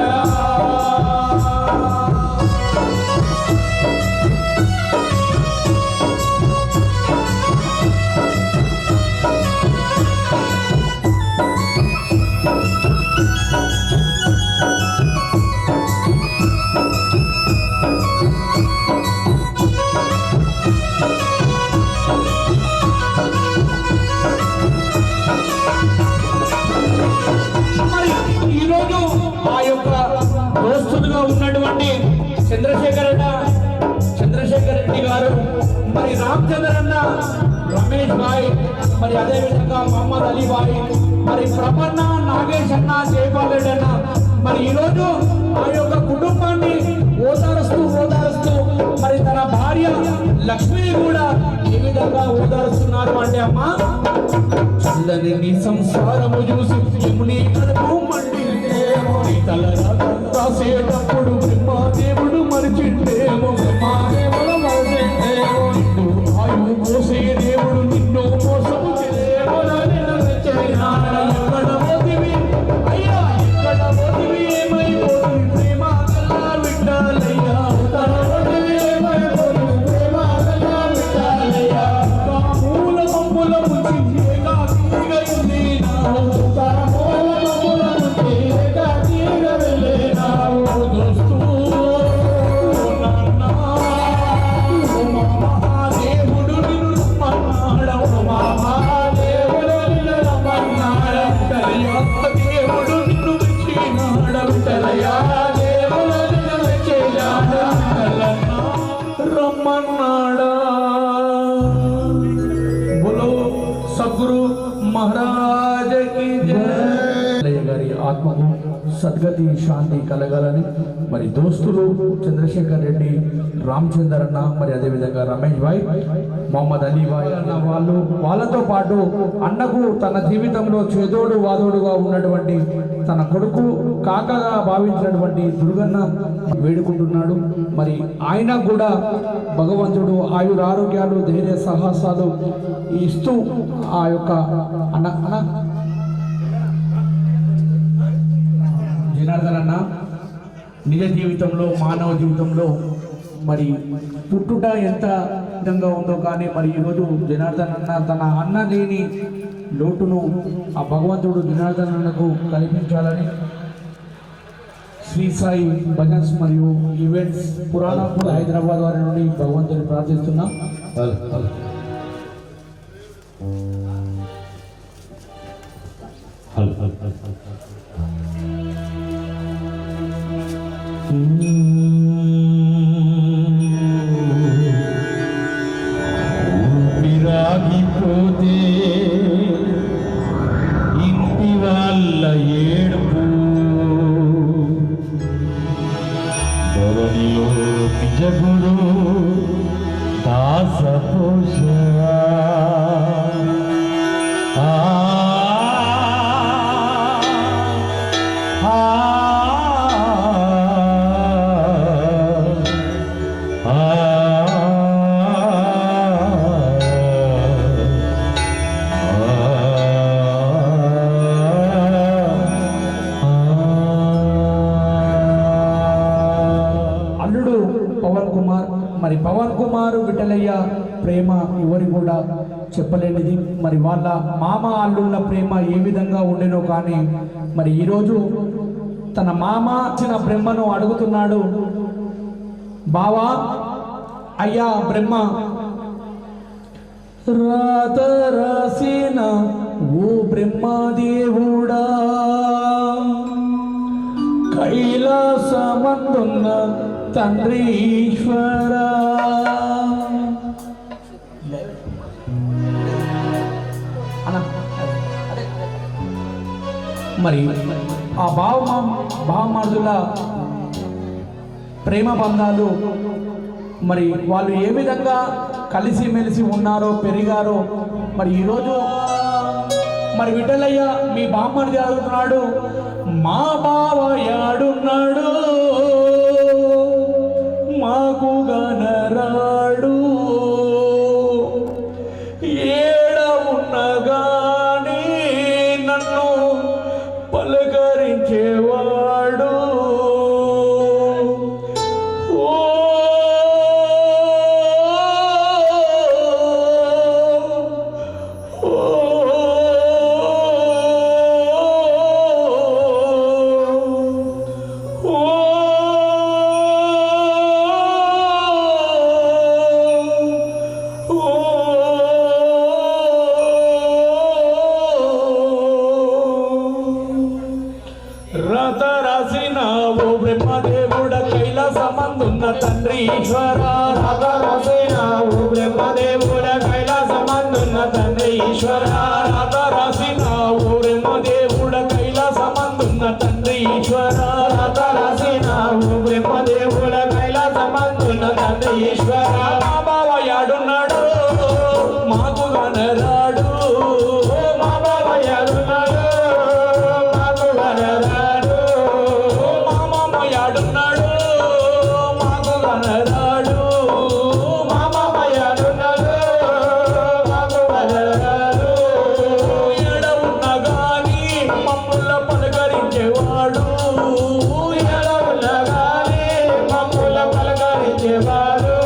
మరి ఈరోజు ఆ యొక్క దోస్తులుగా ఉన్నటువంటి చంద్రశేఖర్ రెడ్డి గారు, మరి రామచంద్ర అన్న, రమేష్ భాయ్, మరి అదేవిధంగా మహమ్మద్ అలీ భాయ్, మరి ప్రపన్న, నాగేష్ అన్న, జైపాల్ రెడ్డి అన్న, మరి ఈరోజు ఆ యొక్క కుటుంబాన్ని ఓదారుస్తూ మరి తన భార్య లక్ష్మిని కూడా ఏ విధంగా ఓదారుస్తున్నారు అంటే అమ్మా, చల్లని నీ సంసారము చూసి యముని కడుపు మండితేమో, నీ తల రాసేటప్పుడు బ్రహ్మదేవుడు మరిచిండేమో, బ్రహ్మదేవుడు మరిచిండేమో, నిన్ను ఆయువు పోసే దేవుడు నిన్ను మోసము చేయేమో, నిన్ను మెచ్చైనాడ ఎక్కడ పోతివి అయ్యా ఎక్కడ పోతివి ఏమైపోతుంది ప్రేమ గల్లా విఠలయ్యా తన పోతివి ఏమైపోతుంది ప్రేమ గల్లా విఠలయ్యా మూల మమ్ముల ముంచి ఏకాకిగా వెళ్ళినావు తన మూల మమ్ముల ముంచి ఏకాకిగా వెళ్ళినావు దోస్తు నాన్న ఓ మహాదేవుడు నిన్ను రమ్మన్నాడు ఓ మహాదేవుడు నిన్ను రమ్మన్నాడు విఠలయ్యా దేవుడు నిన్ను మెచ్చినాడు విఠలయ్యా దేవుడు నిన్ను మెచ్చినాడు విఠలన్నా రమ్మన్నాడా బోలో సద్గురు మహారాజ్ కి జై. గారి ఆత్మకు సద్గతి శాంతి కలగాలని మరి దోస్తులు చంద్రశేఖర్ రెడ్డి, రామచందర్ అన్న, మరి అదేవిధంగా రమేష్ భాయ్, మొహమ్మద్ అలీ భాయ్ అన్న వాళ్ళతో పాటు అన్నకు తన జీవితంలో చేదోడు వాదోడుగా ఉన్నటువంటి తన కొడుకు కాకగా భావించినటువంటి దుర్గన్న వేడుకుంటున్నాడు. మరి ఆయన కూడా భగవంతుడు ఆయురారోగ్యాలు, ధైర్య సాహసాలు ఇస్తూ ఆ యొక్క అన్న జనార్దన్ అన్న నిజ జీవితంలో, మానవ జీవితంలో మరి పుట్టుట ఎంత విధంగా ఉందో కానీ మరి ఈరోజు జనార్దన్ అన్న తన అన్న లేని లోటును ఆ భగవంతుడు జనార్దన్ అన్నకు కల్పించాలని శ్రీ సాయి భజన్స్ మరియు ఈవెంట్స్ పురాణపూర్ హైదరాబాద్ వారి నుండి భగవంతుని ప్రార్థిస్తున్నాం. విరాగిపోతే ఇంటి వాళ్ళ ఏడుపు ధరణిలో నిజగుడు దాసపోష అల్లుడు పవన్ కుమార్, మరి పవన్ కుమార్ విఠలయ్య ప్రేమ ఎవరి కూడా చెప్పలేనిది. మరి వాళ్ళ మామ అల్లుళ్ళ ప్రేమ ఏ విధంగా ఉండేనో కానీ మరి ఈరోజు తన మామ ఇచ్చిన బ్రహ్మను అడుగుతున్నాడు. బావా అయ్యా బ్రహ్మ, రాత రాసిన ఓ బ్రహ్మదేవుడా, కైలాసమందున్న తండ్రి ఈశ్వరా, మరి ఆ భావమార్దుల ప్రేమ బంధాలు మరి వాళ్ళు ఏ విధంగా కలిసిమెలిసి ఉన్నారో పెరిగారో మరి ఈరోజు మరి విఠలయ్య మీ బామ్మని జరుగుతున్నాడు. మా బావ యాడున్నాడు మాకు గనరాడు, ఏడ ఉన్నగాని నన్ను పలకరించేవాడు. రత రాసిన ఓ బ్రహ్మదేవుడ, కైలాసమందున్న తండ్రి ఈశ్వరా, రత రాసిన ఓ బ్రహ్మదేవుడ, కైలాసమందున్న తండ్రి ఈశ్వరా, రత రాసిన ఓ బ్రహ్మదేవుడ, కైలాసమందున్న తండ్రి ఈశ్వరా, రత రాసిన ఓ బ్రహ్మదేవుడ, కైలాసమందున్న తండ్రి ఈశ్వరా. మా బావ యాడున్నాడు మాకు గనరాడు, మా బావ యాడున్నాడు మాకు గనరాడు, మా మామ యాడున్నాడు మాకు గనరాడు, మా మామ యాడున్నాడు మాకు గనరాడు, ఎడ ఉన్నగాని మమ్ముల పలకరించేవాడు, ఎడ ఉన్నగాని మమ్ముల పలకరించేవాడు.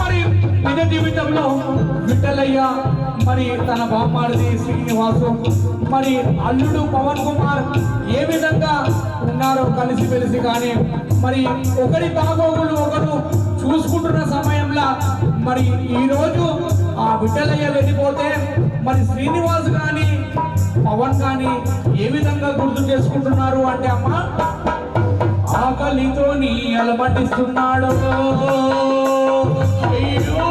మరి నిజ జీవితంలో విఠలయ్య మరి తన బామ్మాడిది శ్రీనివాసు మరి అల్లుడు పవన్ కుమార్ ఏ విధంగా ఉన్నారో కలిసిమెలిసి కానీ మరి ఒకరి బాగోగులు ఒకరు చూసుకుంటున్న సమయంలో మరి ఈరోజు ఆ విఠలయ్య వెళ్ళిపోతే మరి శ్రీనివాస్ కానీ పవన్ కానీ ఏ విధంగా గుర్తు చేసుకుంటున్నారు అంటే అమ్మ ఆకలితో నీ అలమటిస్తున్నాడు, అయ్యో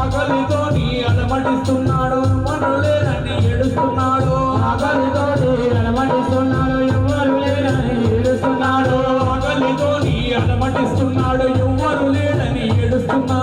ఆకలితో నీ అలమటిస్తున్నాడు, ఎవరు లేరని ఏడుస్తున్నాడు, ఆకలితో నీ అలమటిస్తున్నాడు, ఎవరు లేరని ఏడుస్తున్నాడు, ఆకలితో నీ అలమటిస్తున్నాడు, ఎవరు లేరని ఏడుస్తున్నాడు.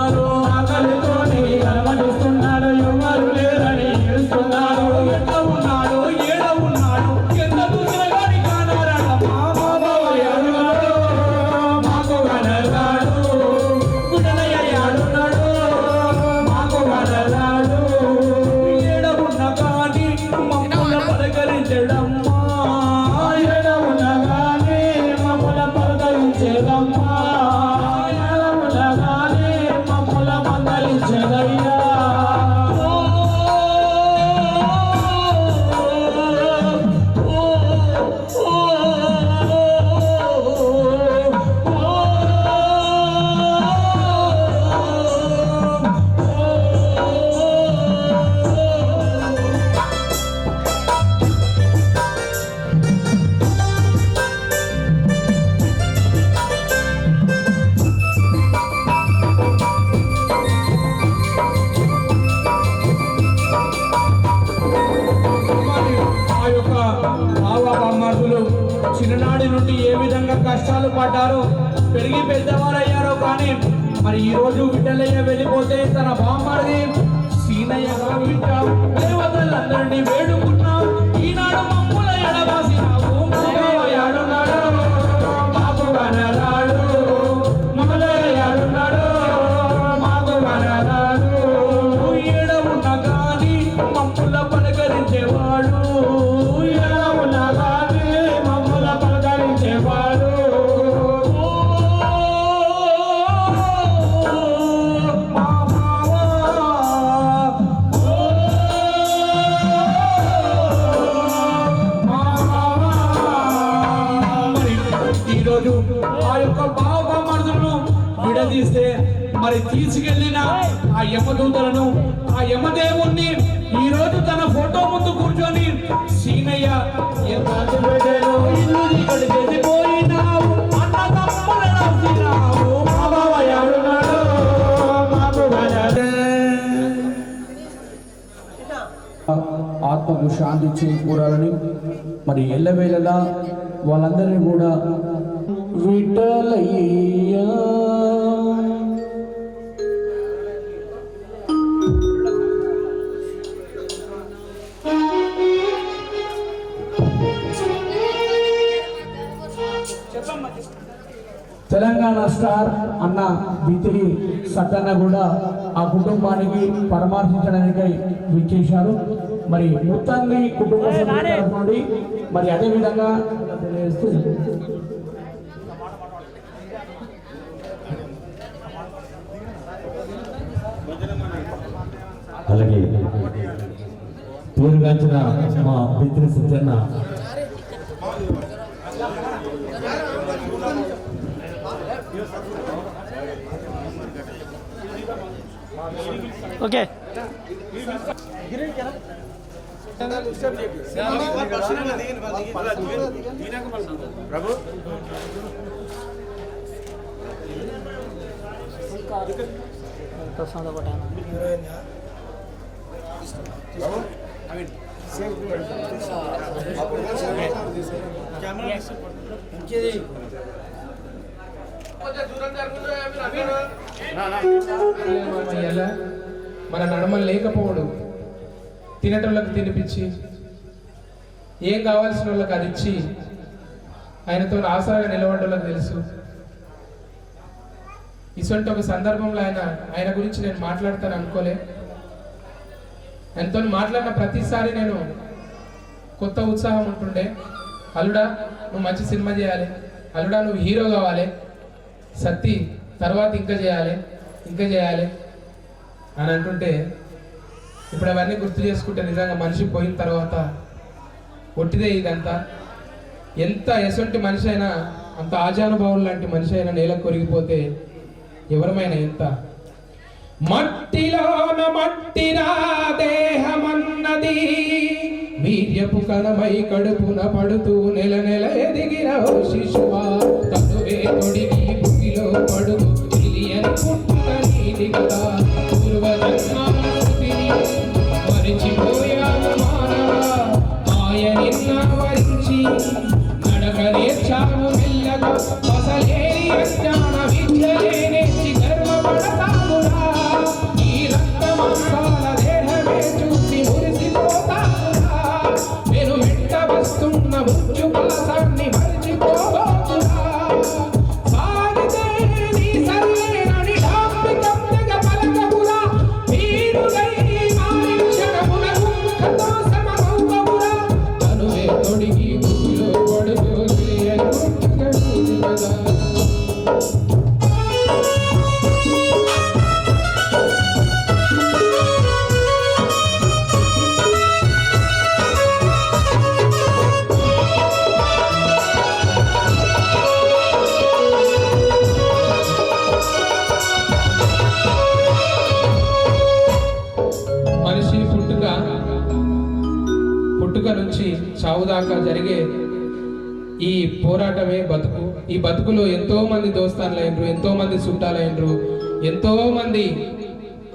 యొక్క బావబామ్మర్దులు చిన్ననాటి నుండి ఏ విధంగా కష్టాలు పడ్డారో పెరిగి పెద్దవారయ్యారో కానీ మరి ఈ రోజు విఠలయ్య వెళ్ళిపోతే తన బామ్మర్ది సీనయ్యగా బిడ్డ దేవతలందరినీ వేడుకున్నాం. ఈనాడు మమ్ముల ఎడబాసినావు మగవాయాడున్నాడు మాకు వనరాడు మగలయాడున్నాడు మాకు వనరాడు ఏడవున్న గాని మమ్ముల పలకరించేవాడు ఏడవున్న గాని మమ్ముల పలకరించేవాడు ఈరోజు ఆ యొక్క బావబామర్దులను విడదీస్తే మరి తీసుకెళ్లిన ఆ యమదూతలను ఆ యమదేవుణ్ణి ఈ రోజు తన ఫోటో ముందు కూర్చొని సీనయ్య ఇల్లు ఇక్కడ చేసిపోయినావు అన్నదమ్ముల రాసినావు బాబాయాడున్నాడు మాకు ఆత్మకు శాంతి చేకూరాలని మరి ఎల్లవేళలా వాళ్ళందరినీ కూడా విఠలయ్యా తెలంగాణ స్టార్ అన్న బితిరి సత్తన్న కూడా ఆ కుటుంబానికి పరామర్శించడానికై విచ్చేశారు. మరి మొత్తాన్ని కుటుంబ సభ్యుల తరఫు నుండి మరి అదే విధంగా తెలియజేస్తూ అలాగే పేరుగాంచిన మా పితృ సత్యన్న ఓకే మన నడమ లేకపోవడం తినటోళ్ళకి తినిపించి ఏం కావాల్సిన వాళ్ళకి అది ఇచ్చి ఆయనతో ఆసరాగా నిలబడ్డోళ్ళకి తెలుసు. ఇటువంటి ఒక సందర్భంలో ఆయన గురించి నేను మాట్లాడతాను అనుకోలే. ఆయనతో మాట్లాడిన ప్రతిసారి నేను కొత్త ఉత్సాహం ఉంటుండే. అల్లుడా నువ్వు మంచి సినిమా చేయాలి, అల్లుడా నువ్వు హీరో కావాలి, సత్తి తర్వాత ఇంకా చేయాలి అని అంటుంటే ఇప్పుడు అవన్నీ గుర్తు చేసుకుంటే నిజంగా మనిషి పోయిన తర్వాత ఒట్టిదే ఇదంతా. ఎంత ఎసొంటి మనిషి అయినా, అంత ఆజానుభావులు లాంటి మనిషి అయినా నేల కొరిగిపోతే ఎవరమైనా ఎంత. మట్టిలోన మట్టిరా దేహమన్నది వీర్యపు కణమై కడుపున పడుతూ నెల నెల ఎదిగిన ఓ శిశువా తనువే తొడిగి భూమిలో పడుతూ తెలియని పుట్టుక నీది కదా. పూర్వజన్మాసుతిని మరిచిపోయాను మానవా, ఆయనిన్న వరించి నడక నేర్చాను మెల్లగా. అసలేని అజ్ఞాన విద్యలే నేర్చి గర్వపడతామురా. ఈ రక్త మాంసాల దేహమే చూసి మురిసిపోతామురా. నేను వెంట వస్తున్న ముచ్చు పాసాన్ని మరిచిపోబోతురా. సాగితే నీ సర్వేనని డాంబికంగా పలకమురా. వీరుడై మారి క్షణములకు కథో సమమౌకమురా. తనువే తొడిగి భూమిలో పడుతూ తెలియని పుట్టుక నీది కదా. మనిషి పుట్టుక నుంచి చావు దాకా జరిగే ఈ పోరాటమే బతుకు. ఈ బతుకులో ఎంతో మంది దోస్తాన్లైనరు, ఎంతో మంది చుట్టాలైనరు, ఎంతో మంది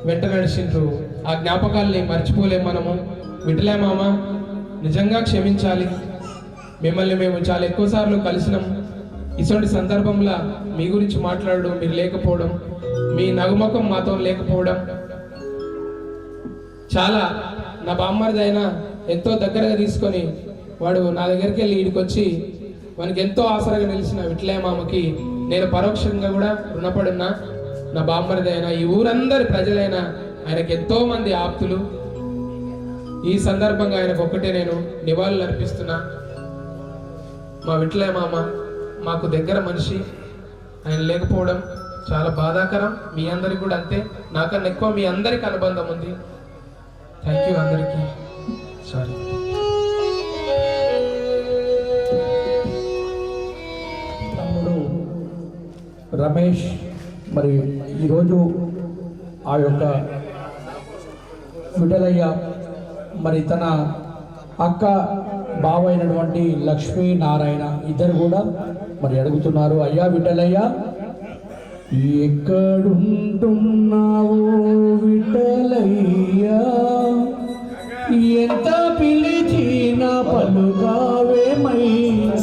వెంట నడిచిండ్రు. ఆ జ్ఞాపకాల్ని మర్చిపోలేం మనము. విఠలే మామ నిజంగా క్షమించాలి. మిమ్మల్ని మేము చాలా ఎక్కువసార్లు కలిసినాం. ఇటువంటి సందర్భంలో మీ గురించి మాట్లాడడం, మీరు లేకపోవడం, మీ నగుముఖం మాతో లేకపోవడం, చాలా నా బామ్మర్ది అయినా ఎంతో దగ్గరగా తీసుకొని వాడు నా దగ్గరికి వెళ్ళి ఈడికి వచ్చి వానికి ఎంతో ఆసరగా నిలిచిన విట్లయ్య మామకి నేను పరోక్షంగా కూడా రుణపడున్నా. నా బామ్మర్ది అయినా ఈ ఊరందరి ప్రజలైనా ఆయనకు ఎంతో మంది ఆప్తులు. ఈ సందర్భంగా ఆయనకు ఒక్కటే నేను నివాళులు అర్పిస్తున్నా. మా విట్లయ్య మామ మాకు దగ్గర మనిషి, ఆయన లేకపోవడం చాలా బాధాకరం. మీ అందరికి కూడా అంతే, నాకన్నా ఎక్కువ మీ అందరికి అనుబంధం ఉంది. థ్యాంక్ యూ అందరికీ. సారీ. తమ్ముడు రమేష్ మరి ఈరోజు ఆ యొక్క విఠలయ్య మరి తన అక్క బావ అయినటువంటి లక్ష్మీనారాయణ ఇద్దరు కూడా మరి అడుగుతున్నారు, అయ్యా విఠలయ్య ఎక్కడుంటున్నావో విఠలయ్యా, ఎంత పిలిచిన పలుకావేమయ్యా,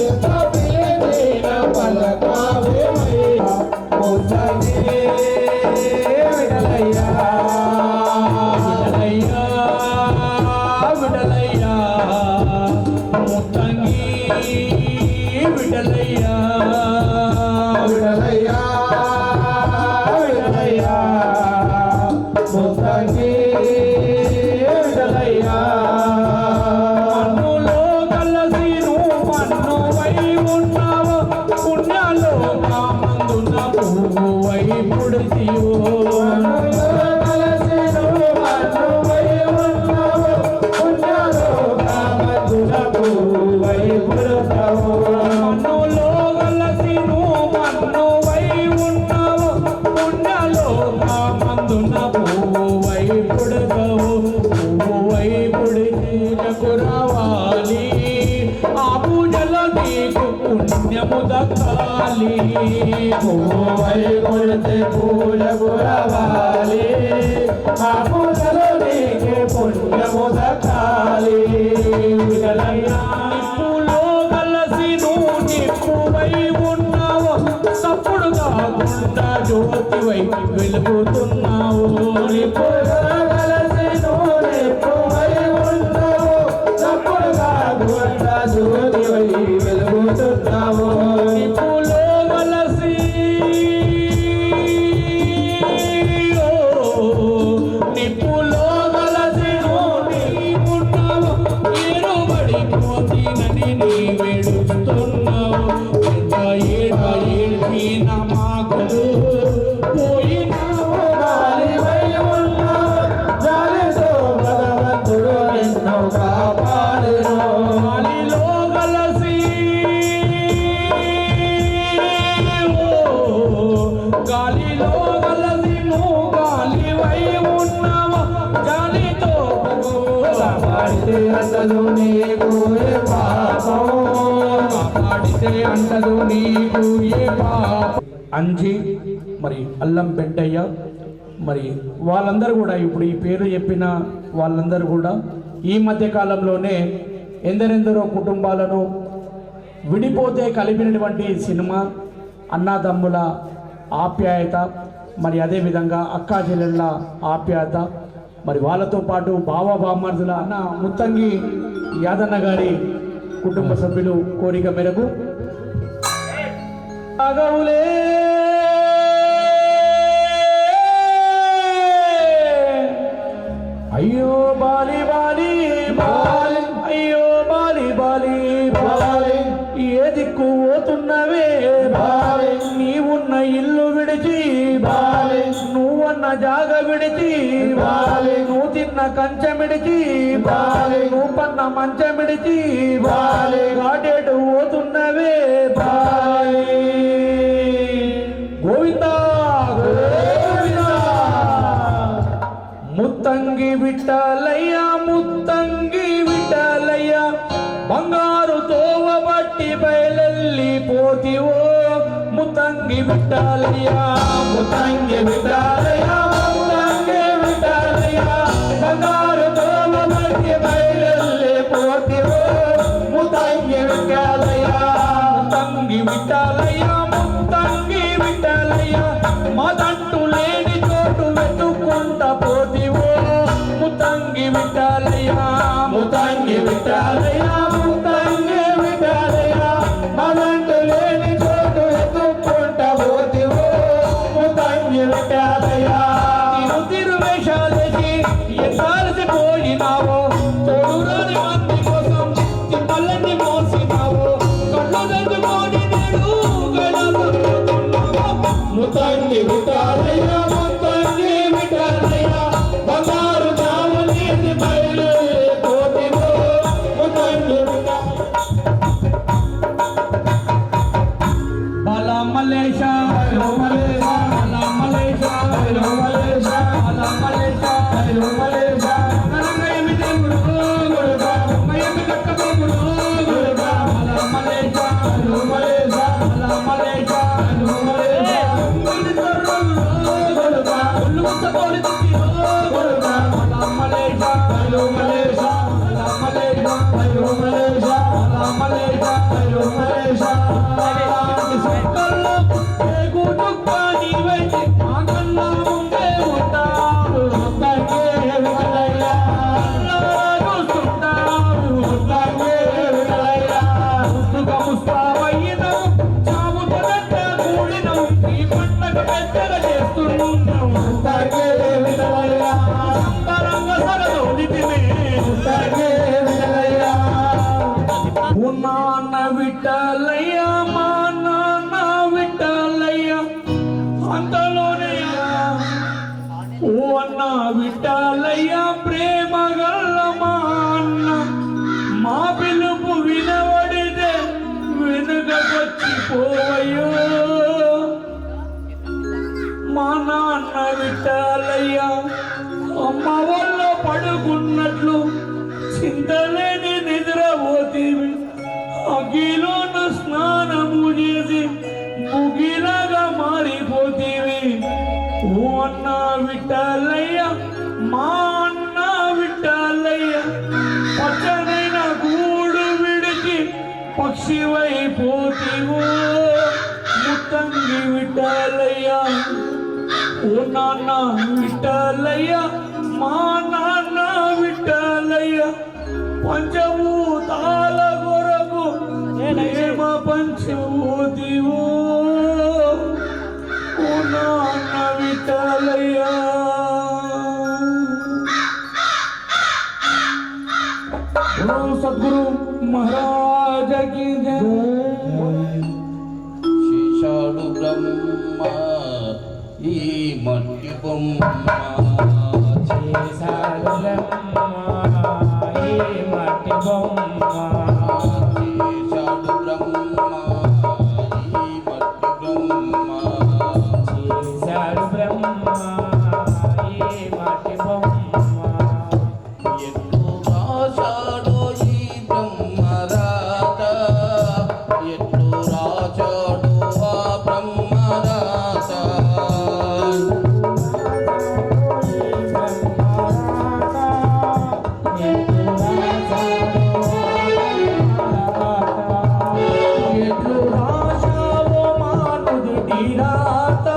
ఎంత పిలిచిన పలుకావేమయ్యా, విఠలయ్యా విఠలయ్యా విఠలయ్యా ముత్తంగి విఠలయ్యా విఠలయ్యా విఠలయ్యా ముత్తంగి విఠలయ్యా, మన్నులో కలసి నువ్వు మన్నువై ఉన్నావు, పుణ్యాలో కామందున పువ్వువై పుడితివో, పుణ్యము దక్కాలి, పువ్వై కొడితే పూలకు రావాలి, ఆ పూజలో నీకే పుణ్యము దక్కాలి. నిప్పులో కలసి నువ్వు నిప్పువై ఉన్నావు, సప్పుడు కాకుండా జ్యోతివై వెలుగుతున్నావు, నిప్పులో కలసి నువ్వు నిప్పువై ఉన్నావు, సప్పుడు కాకుండా జ్యోతివై వెలుగుతున్నావు, నిప్పులో కలసి నిప్పులో కలసి నీవున్నావు, ఏరుబడిపోతీనని నీ వేడుస్తున్నావు, ఎంత ఏడ్చిన మాకులు పోయినావు, గాలివై ఉన్నావు, జాలితో భగవంతుడు నిన్ను కాపాడును, గాలిలో కలసి గాలిలో కలసి నువ్వు గాలివై ఉన్నావు, గాలితో కాపాడితే అంటదు నీకు ఏ పాపం, కాపాడితే అంటదు నీకు ఏ పాపం. అంజి మరి అల్లం పెంటయ్య మరి వాళ్ళందరూ కూడా ఇప్పుడు ఈ పేరు చెప్పిన వాళ్ళందరూ కూడా ఈ మధ్య కాలంలోనే ఎందరెందరో కుటుంబాలను విడిపోతే కలిపినటువంటి సినిమా అన్నాదమ్ముల ఆప్యాయత, మరి అదేవిధంగా అక్కా చెల్లెళ్ళ ఆప్యాయత, మరి వాళ్ళతో పాటు బావ బామ్మర్దుల అన్న ముత్తంగి యాదన్న గారి కుటుంబ సభ్యులు కోరిక మేరకు ఆగవులే అయ్యో బాలి బాలి బాలి, అయ్యో బాలి బాలి బాలి, ఏ దిక్కు పోతున్నవే బాలి, నీవున్న ఇల్లు విడిచి బాలి, నువ్వన్న జాగ విడిచి బాలి, నువ్వు తిన్న కంచె విడిచి బాలి, నువ్వు పన్న మంచం విడిచి బాలి, గాడేటు పోతున్నవే బాలి. గోవిందా గోవిందా, ముత్తంగి విఠలయ్య ముత్తంగి విఠలయ్య, బంగారు తోవ బట్టి బయలెల్లిపోతివో, ముత్తంగి విఠలయ్య ముత్తంగి విఠలయ్య ముత్తంగి విఠలయ్య, విఠలయ్య ముత్తంగి విఠలయ్య మాదంటూ లేని చోటు వెతుక్కుంట పోతివో ముత్తంగి విఠలయ్య ముత్తంగి విఠలయ్య ముత్తంగి విఠలయ్య మాదంటూ లేని చోటు వెతుక్కుంట పోతివో ముత్తంగి విఠలయ్య తిరు వేషాలేసి ఎన్నాల్సిపోయినావో తోడురాని మంది కోసం తిమ్మల్ని మోసినావో కళ్ళు దంచుకొని నేడు గడపడుతున్నావో ముత్తంగి విఠలయ్య ముత్తంగి విఠలయ్య బంగారు చావనీసి బయలు పోతివో ముత్తంగి బాలా మల్లేశ హలో మల్లేశ బాలా మల్లేశ హలో మల్లేశ బాలా మల్లేశ హలో మల్లేశ నరమేమి దేవుడు గురుగా మయమి కక్కబోడు గురుగా బాలా మల్లేశ హలో మల్లేశ బాలా మల్లేశ హలో మల్లేశ ఇది తరుడు గురుగా ఉల్లు ముత్తపోలి తిరో గురుగా బాలా మల్లేశ హలో మల్లేశ బాలా మల్లేశ హలో మల్లేశ బాలా మల్లేశ హలో మల్లేశ సైకల్లో ఏగుటుక్క నీవైతే మా కన్నా ముందే ఉంటావు ముత్తంగి విఠలయ్య చూస్తుంటావు ముత్తంగి విఠలయ్య ముద్దుగా ముస్తావయ్యినవు చావుతో గంట కూడినవు నీ పండగ పెద్దగా చేస్తున్నావు ముత్తంగి విఠలయ్య సంబరంగా సరదోడితివే ముత్తంగి విఠలయ్య ఓ నాన్న విఠలయ్య మా నాన్న విఠలయ్య అంతలోనే ఓ అన్న విఠలయ్య ప్రేమ గల్ల మా అన్న మా పిలుపు వినబడితే వెనుకకొచ్చి పోవయ్యో మా నాన్న విఠలయ్య అమ్మ వల్ల పడుకున్నట్లు చింతలేని నిద్రపోతీవి అగ్గిలోన స్నానము చేసి ముగిలాగా మారిపోతీవి ఓ అన్న విఠలయ్య మా అన్న విఠలయ్య పచ్చనైన గూడు విడిచి పక్షివైపోతీవో ముత్తంగి విఠలయ్య ఓ నాన్న విఠలయ్య మా నాన్న విఠలయ్య పంచభూతాల కొరకు ప్రేమ పంచభూతివో ఓ నాన్న విఠలయ్య ఓ సద్గురు మహారాజ की जय శేషాడు బ్రహ్మ ఈ మట్టి బొమ్మ చేశాడు బ్రహ్మ ఈ మట్టి బొమ్మ శేషాడు బ్రహ్మ ఈ మట్టి బొమ్మ చేశాడు బ్రహ్మ ఈ మట్టి బొమ్మ ఎట్లు రాశాడో ఈ బ్రహ్మ రాత ఎట్లు రాశాడో ఆ బ్రహ్మ రాత ఎట్లు రాశావో మానుడి రాత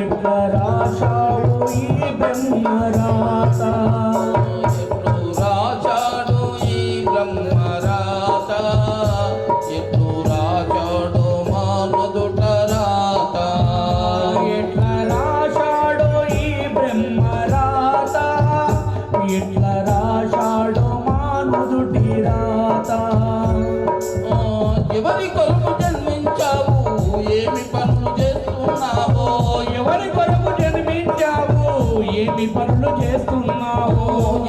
ఎట్లా రాశావో ఈ బ్రహ్మ రాత ఎట్లు రాశాడో ఈ బ్రహ్మ రాత ఎట్లు రాశాడో మానదుట రాత ఎట్లా రాశాడో ఈ బ్రహ్మ రాత ఎట్లా రాశాడో మానుడి రాత ఎవరి కొరకు జన్మించావు ఏమి పనులు చేస్తున్నావో ఎవరి కొరకు జన్మించావు ఏమి పనులు చేస్తున్నావు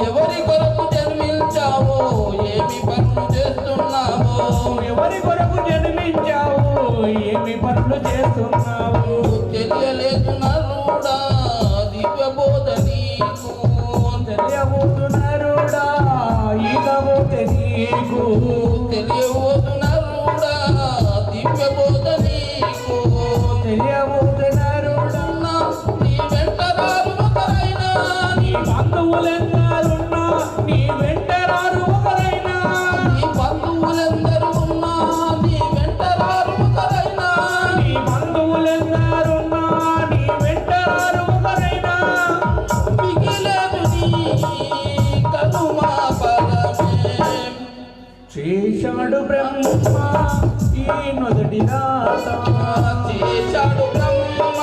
ఎవరి కొరకు జన్మించావో ఏమి పనులు చేస్తున్నావో ఎవరి కొరకు జన్మించావు ఏమి పనులు చేస్తున్నావు తెలియలేదు నరుడా దివ్య బోధ నీకు తెలియబోతున్నారుడా ఈగబోతే నీకు తెలియబోదు నరుడా దివ్య బోధ నీకు తెలియబోతున్నారుడా నీ వెంట రారు ఒకరైనా నీ బంధువులెందరున్నా నీ వెంట రారు ఒకరైనా నీ బంధువులెందరూ ఉన్నా నీ వెంట రారు చేశాడు బ్రహ్మ ఈ నుదుటి రాత చేశాడు బ్రహ్మ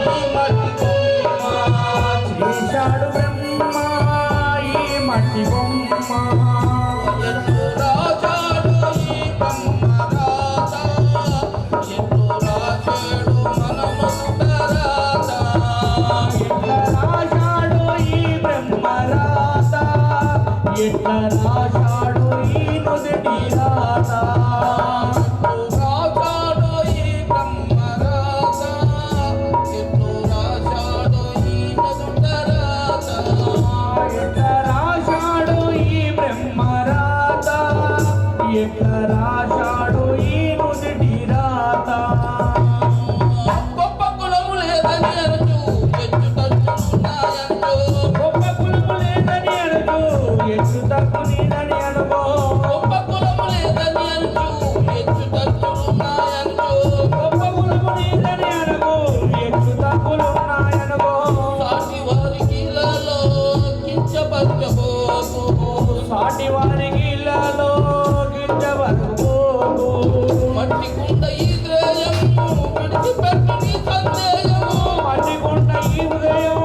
ఈ మట్టి బొమ్మ చేశాడు బ్రహ్మ ఈ మట్టి బొమ్మ ఎట్లు రాశాడు ఈ బ్రహ్మ రాత ఎట్లు రాశాడు మనము రాత ఎట్లా రాశాడు ఈ బ్రహ్మ రాత ఎట్లా రాశాడు ఈ నుదుటి రాత రాశాడు ఈ బ్రహ్మ రాత ఎట్లు రాశాడు ఈ నదుట రాత ఎట్లా రాశాడు ఈ బ్రహ్మ రాత ఎట్లా రాశాడు ఈ నుదుటి రాత గొప్ప కులము లేదని అనుచు ఎచ్చుటచ్చున్నాయంటూ గొప్ప కులము లేదని అనుకో ఎచ్చు తక్కువని అనుకో గొప్ప కులము లేదని అనుచు ఎచ్చుటచ్చున్నాయంటూ గొప్ప కులము లేదని అనుకో ఎచ్చు తక్కువలున్నాయనుకో సాటి వారికి ఇళ్ళలో కించపరచబోకు సాటి వారికి ఇళ్ళలో గింజవరకు మట్టి కుండ ఈ ద్రేయము విడిచిపెట్టు నీ సందేహము మట్టికొండ ఈ ఉదయం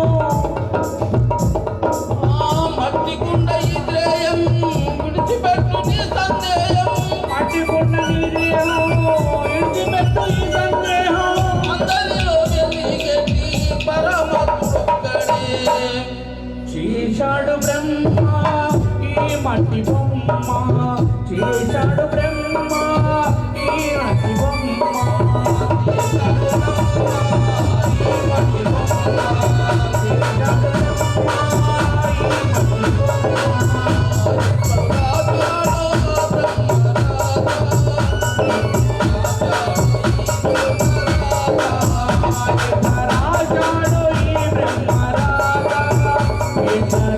మట్టి కుండ ఈ ద్రేయము విడిచిపెట్టు నీ సందేహము మట్టికొండ నీదేమో విడిచిపెట్టు ఈ సందేహం అందరిలో వెలిగేటి పరమాత్ముడొక్కడే చేశాడు బ్రహ్మ ఈ మట్టి బొమ్మ చేశాడు బ్రహ్మ ఈ మట్టి బొమ్మ రాశాడు ఈ బ్రహ్మ రాత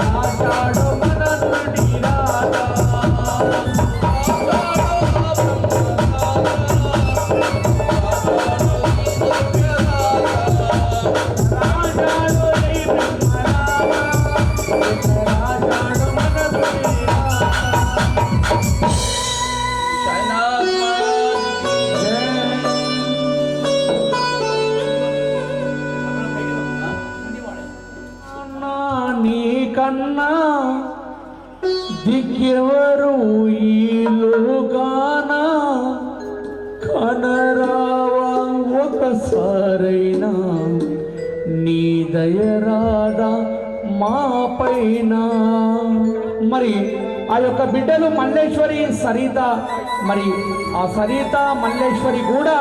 రాశాడు మన నుడి రాత రాశాడు ఈ బ్రహ్మ రాత రాశాడు మన నుడి రాత నా నీకన్నా దిక్కెవరు ఈ లోకాన కనరావా ఒకసారైనా నీ దయరాదా మా పైన. మరి ఆ యొక్క బిడ్డలు మల్లేశ్వరి సరిత, మరి ఆ సరిత మల్లేశ్వరి కూడా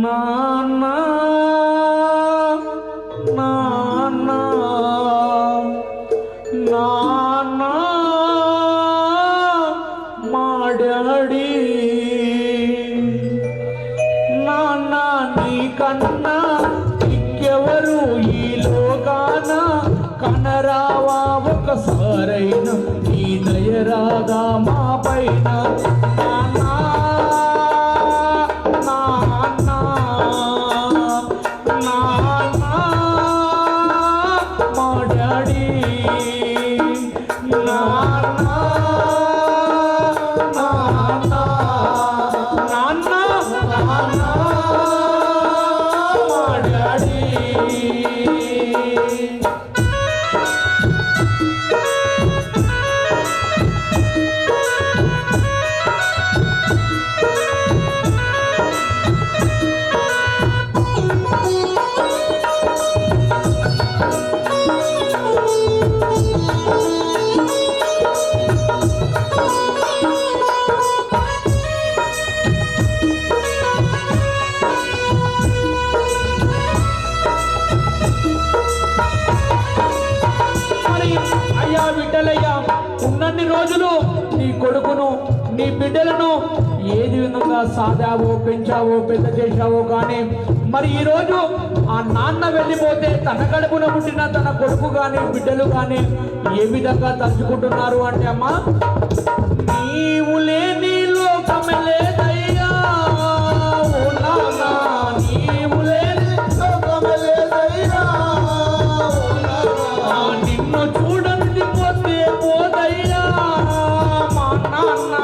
నాన్నా నాన్నా నాన్నా మా డాడీ నాన్న నీకన్నా ఇంకెవరు ఈ లోకాన కనరావా ఒకసారైనా నీ దయరాగా మా పైన. నాన్నా నాన్నా నాన్నా మా డాడీ నాన్నా నాన్నా నాన్నా నాన్నా మా డాడీ. మరి అయ్యా బిడ్డలయ్యా, ఉన్నన్ని రోజులు నీ కొడుకును నీ బిడ్డలను ఏది విధంగా సాదావో పెంచావో పెద్ద చేశావో కానీ మరి ఈరోజు ఆ నాన్న వెళ్ళిపోతే తన కడుపున పుట్టిన తన కొడుకు కానీ బిడ్డలు కానీ ఏ విధంగా తలుచుకుంటున్నారు అంటే అమ్మా, నీవు లేని లోకమే లేదయ్యా ఓ నాన్న, నీవు లేని లోకమే లేదయ్యా ఓ నాన్న, నిన్ను చూడండి పోతే పోదయ్యా మా నాన్న.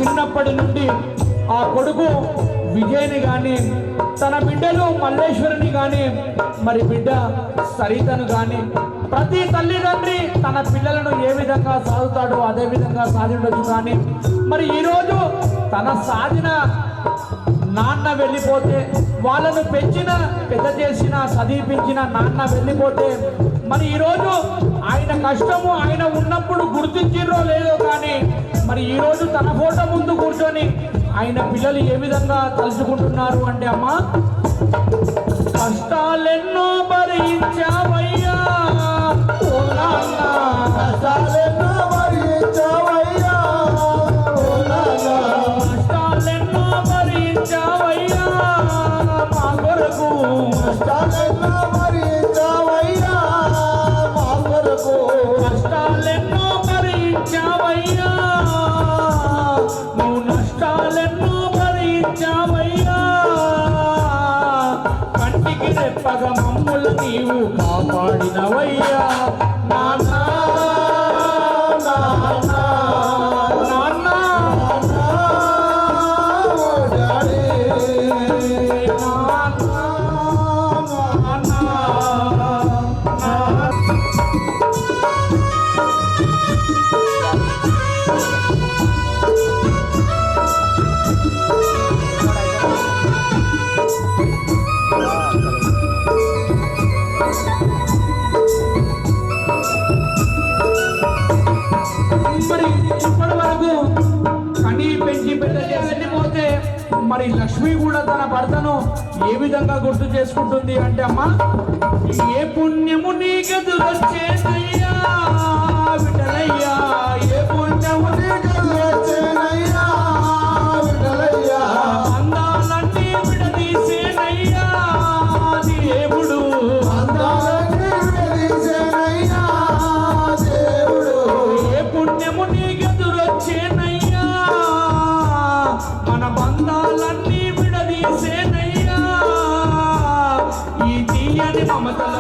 చిన్నప్పటి నుండి ఆ కొడుకు విజయ్ని కానీ తన బిడ్డలు మల్లేశ్వరిని కానీ మరి బిడ్డ సరితను కానీ ప్రతి తల్లిదండ్రి తన పిల్లలను ఏ విధంగా సాదుతాడో అదే విధంగా సాధించవచ్చు. కానీ మరి ఈరోజు తన సాధిన నాన్న వెళ్ళిపోతే, వాళ్ళను పెంచిన పెద్ద చేసిన చదివించిన నాన్న వెళ్ళిపోతే, మరి ఈరోజు ఆయన కష్టము ఆయన ఉన్నప్పుడు గుర్తించిర్రో లేదో కానీ మరి ఈరోజు తన ఫోటో ముందు కూర్చొని ఆయన పిల్లలు ఏ విధంగా తలుచుకుంటున్నారు అంటే, అమ్మా కష్టాలెన్నో భరించావయ్యా ఓ నాన్న, కష్టాలెన్నో భరించావయ్యా ఓ నాన్న, కష్టాలెన్నో భరించావయ్యా మా కొరకు, కష్టాలెన్నో భరించావయ్యా మా కొరకు, కష్టాలెన్నో భరించావయ్యా నువ్వు నష్టాలెన్నో భరించావయ్యా, కంటికి రెప్పగా మమ్ములు నీవు కాపాడినవయ్యా నాన్న నాన్న నాన్న డాడీ నాన్న నాన్న మరి ఇప్పటి వరకు కని పెంచి పెద్ద చేసి వెళ్ళిపోతే మరి లక్ష్మి కూడా తన భర్తను ఏ విధంగా గుర్తు చేసుకుంటుంది అంటే, అమ్మా ఏ పుణ్యము నీకెదురొచ్చేనయ్యా విఠలయ్యా, ఏ పుణ్యము నీకెదురొచ్చేనయ్యా విఠలయ్యా, అందాలన్నీ విడదీసేనయ్యా దేవుడు, అందాలన్నీ విడదీసేనయ్యా దేవుడు, ఏ పుణ్యము నీకెదురొచ్చేనయ్యా మన బంధాలన్నీ విడదీసేనయ్యా ఈ తీయని మమతల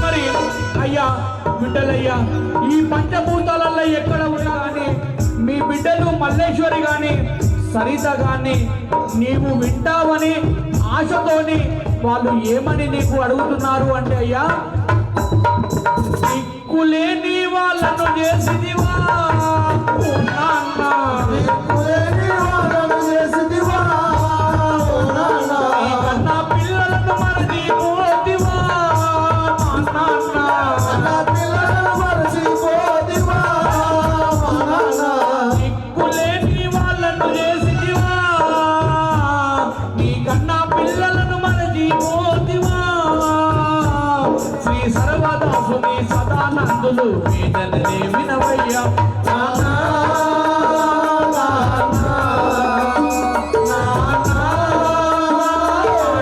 మరి అయ్యా బిడ్డలయ్యా, ఈ పంచభూతాలలో ఎక్కడ ఉన్నా కానీ మీ బిడ్డలు మల్లేశ్వరి కానీ సరిత కానీ నీవు వింటావని ఆశతోని వాళ్ళు ఏమని నీకు అడుగుతున్నారు అంటే, అయ్యా దిక్కులేని వాళ్ళను చేసిదివా ఓ నాన్న, దిక్కులేని వాళ్ళను చేసిదివా ఓ నాన్న, కన్నా పిల్లలను మరచిపోతివా మా నాన్న, కన్నా పిల్లలను మరచిపోతివా మా నాన్న, దిక్కులేని వాళ్ళను చేసిదివా నీ కన్నా పిల్లలను మరచిపోతివా, శ్రీ సర్వదాసుని సదానందులు వేదనలే వినవయ్యా నాన్న నాన్న నాన్న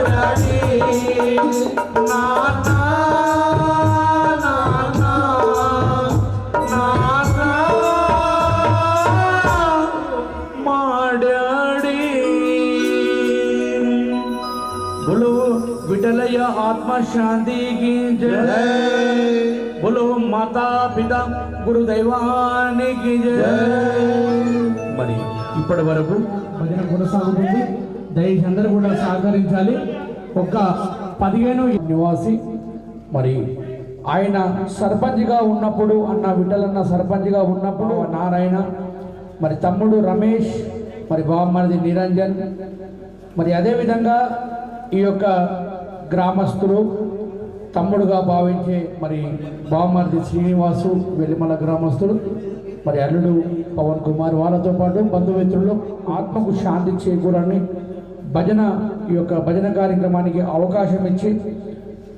డాడీ నాన్న నాన్న నాన్న మా డాడీ. बोलो विठलय आत्मा शांति की जय, बोलो माता पिता गुरु दैवाనికి మరి ఇప్పటి వరకు భజన కొనసాగుతుంది. దయచేసి అందరూ కూడా సహకరించాలి. ఒక 15 నివాసి మరి ఆయన సర్పంచ్గా ఉన్నప్పుడు అన్న విఠలన్న సర్పంచ్గా ఉన్నప్పుడు నారాయణ, మరి తమ్ముడు రమేష్, మరి బామ్మది నిరంజన్, మరి అదేవిధంగా ఈ యొక్క గ్రామస్తులు తమ్ముడుగా భావించే మరి బామ్మర్ది శ్రీనివాసు వెల్లిమల గ్రామస్తులు, మరి అల్లుడు పవన్ కుమార్ వాళ్ళతో పాటు బంధుమిత్రులు ఆత్మకు శాంతి చేకూరని ఈ యొక్క భజన కార్యక్రమానికి అవకాశం ఇచ్చి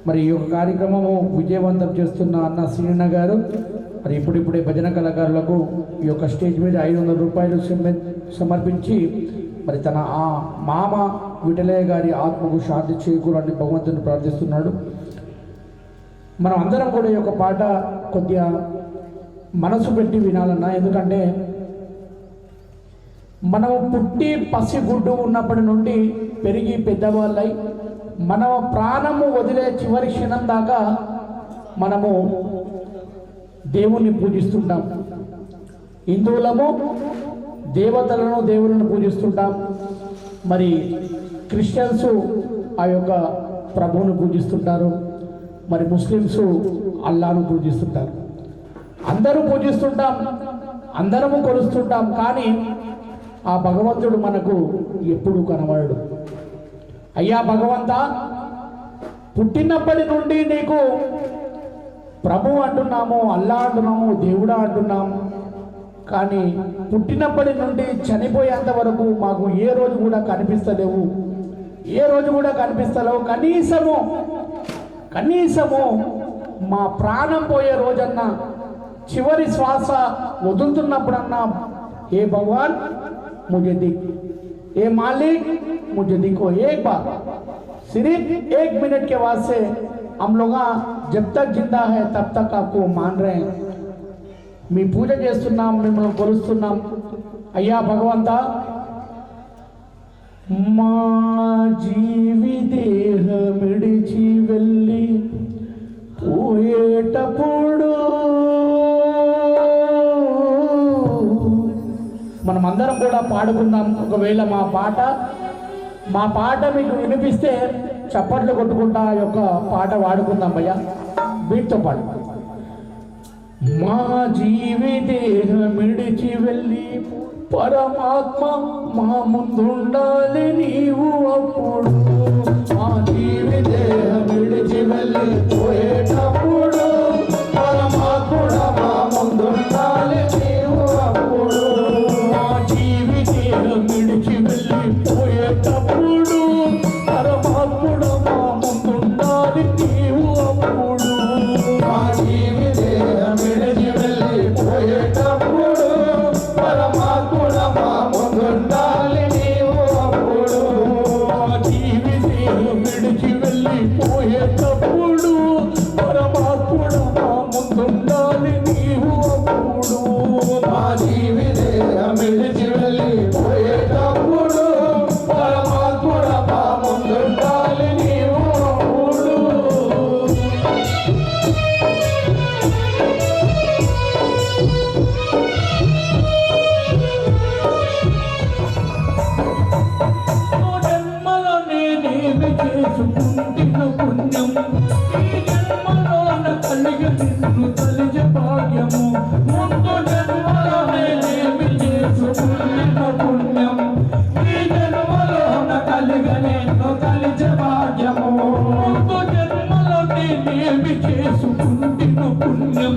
మరి ఈ యొక్క కార్యక్రమము విజయవంతం చేస్తున్న అన్న శ్రీనన్న గారు మరి ఇప్పుడిప్పుడే భజన కళాకారులకు ఈ యొక్క స్టేజ్ మీద 500 రూపాయలు సమర్పించి మరి తన ఆ మామ విఠలయ్య గారి ఆత్మకు శాంతి చేకూరని భగవంతుని ప్రార్థిస్తున్నాడు. మనం అందరం కూడా ఈ యొక్క పాట కొద్దిగా మనసు పెట్టి వినాలన్నా, ఎందుకంటే మనం పుట్టి పసిగుడ్డు ఉన్నప్పటి నుండి పెరిగి పెద్దవాళ్ళై మన ప్రాణము వదిలే చివరి క్షణం దాకా మనము దేవుణ్ణి పూజిస్తుంటాం. హిందువులము దేవతలను దేవులను పూజిస్తుంటాం. మరి క్రిస్టియన్స్ ఆ యొక్క ప్రభువును పూజిస్తుంటారు. మరి ముస్లిమ్స్ అల్లాను పూజిస్తుంటారు. అందరూ పూజిస్తుంటాం, అందరము కొలుస్తుంటాం. కానీ ఆ భగవంతుడు మనకు ఎప్పుడు కనబడడు. అయ్యా భగవంతా, పుట్టినప్పటి నుండి నీకు ప్రభు అంటున్నాము, అల్లా అంటున్నాము, దేవుడా అంటున్నాము. కానీ పుట్టినప్పటి నుండి చనిపోయేంత వరకు మాకు ఏ రోజు కూడా కనిపిస్తలేవు, ఏ రోజు కూడా కనిపిస్తలేవు. కనీసము మా ప్రాణం పోయే రోజన్నా, చివరి శ్వాస వదులుతున్నప్పుడన్నా, ఏ భగవాన్ मुझे दिख, ए मालिक मुझे दिखो एक बार, सिर्फ 1 मिनट के वास्ते हम लोग जब तक जिंदा है तब तक आपको मान रहे हैं. మీ పూజ చేస్తున్నాం, మిమ్మల్ని కొలుస్తున్నాం. అయ్యా భగవంతా, మా జీవి దేహమిడిచి వెళ్ళి పోయేటప్పుడు మనం అందరం కూడా పాడుకుందాం. ఒకవేళ మా పాట మీకు వినిపిస్తే చప్పట్లు కొట్టుకుంటా ఆ యొక్క పాట వాడుకుందాం భయ్యా, వీటితో పాటు. మా జీవి దేహమిడిచి వెళ్ళి పరమాత్మ మా ముందుండాలి నీవు అప్పుడు. మా జీవి దేహమిడిచి వెళ్ళి పోయేటప్పుడు పరమాత్ముడ మా ముందుండాలి నీవు అప్పుడు. మా జీవి దేహమిడిచి వెళ్ళి పోయేటప్పుడు పరమాత్ముడ మా ముందుండాలి నీవు అప్పుడు. మా జీవి దేహమిడిచి వెళ్ళి పోయేటప్పుడు పరమాత్ముడ మా ముందుండాలి నీవు అప్పుడు. మా జీవి దేహమిడిచి వెళ్ళి పోయేటప్పుడు పరమాత్ముడ మా ముందుండాలి నీవు అప్పుడు. మా జీవి దేహమిడిచి వెళ్ళి పోయేటప్పుడు పరమాత్ముడ మా ముందుండాలి నీవు అప్పుడు. జన్మలో నేనేమి చేసుకుంటున్న పుణ్యం, ఈ జన్మలోన కలిగి నిన్ను తలిచే భాగ్యము. ముందు జన్మలో నేనేమి చేసుకుంటున్న పుణ్యం, ఈ జన్మలోన కలిగి నిన్ను తలిచే భాగ్యము. ముందు జన్మలో నేనేమి చేసుకుంటున్న పుణ్యం,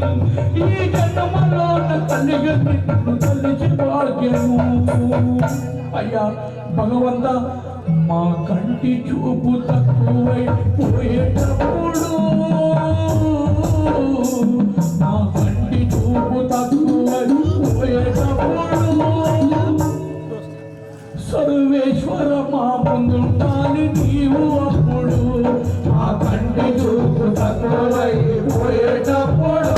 ఈ జన్మలోన కలిగి నిన్ను తలిచే భాగ్యము. అయ్యా భగవంతా, మా కంటి చూపు తక్కువై పోయేటప్పుడు, మా కంటి చూపు తక్కువై పోయేటప్పుడు సర్వేశ్వర మా ముందుండాలి నీవు అప్పుడు. మా కంటి చూపు తక్కువై పోయేటప్పుడు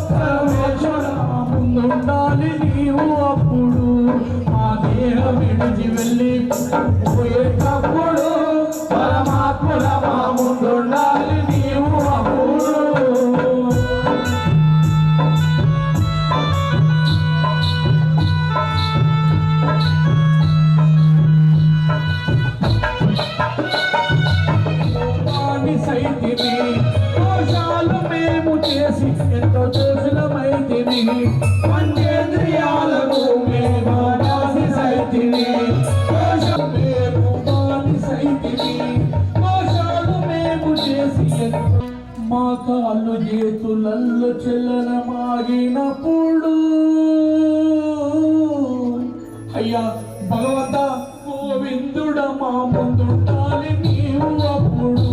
సర్వేశ్వర మా ముందుండాలి నీవు అప్పుడు. మా దేహం విడిచి వెళ్ళి పోయేటప్పుడు పరమాత్ముడ మా ముందుండాలి నీవు అప్పుడు. సైతిని దోషాలు మేము చేసి ఎంతో దోషులమైతిని, పంచేంద్రియాలకు మేము దాసి సైతిని. దోషాలు మేము దాని సైతిని, దోషాలు మేము చేసి మా కాళ్ళు చేతులల్లో చెల్లనమాగినప్పుడు అయ్యా భగవంత గోవిందుడ మా ముందుండాలి నీవు అప్పుడు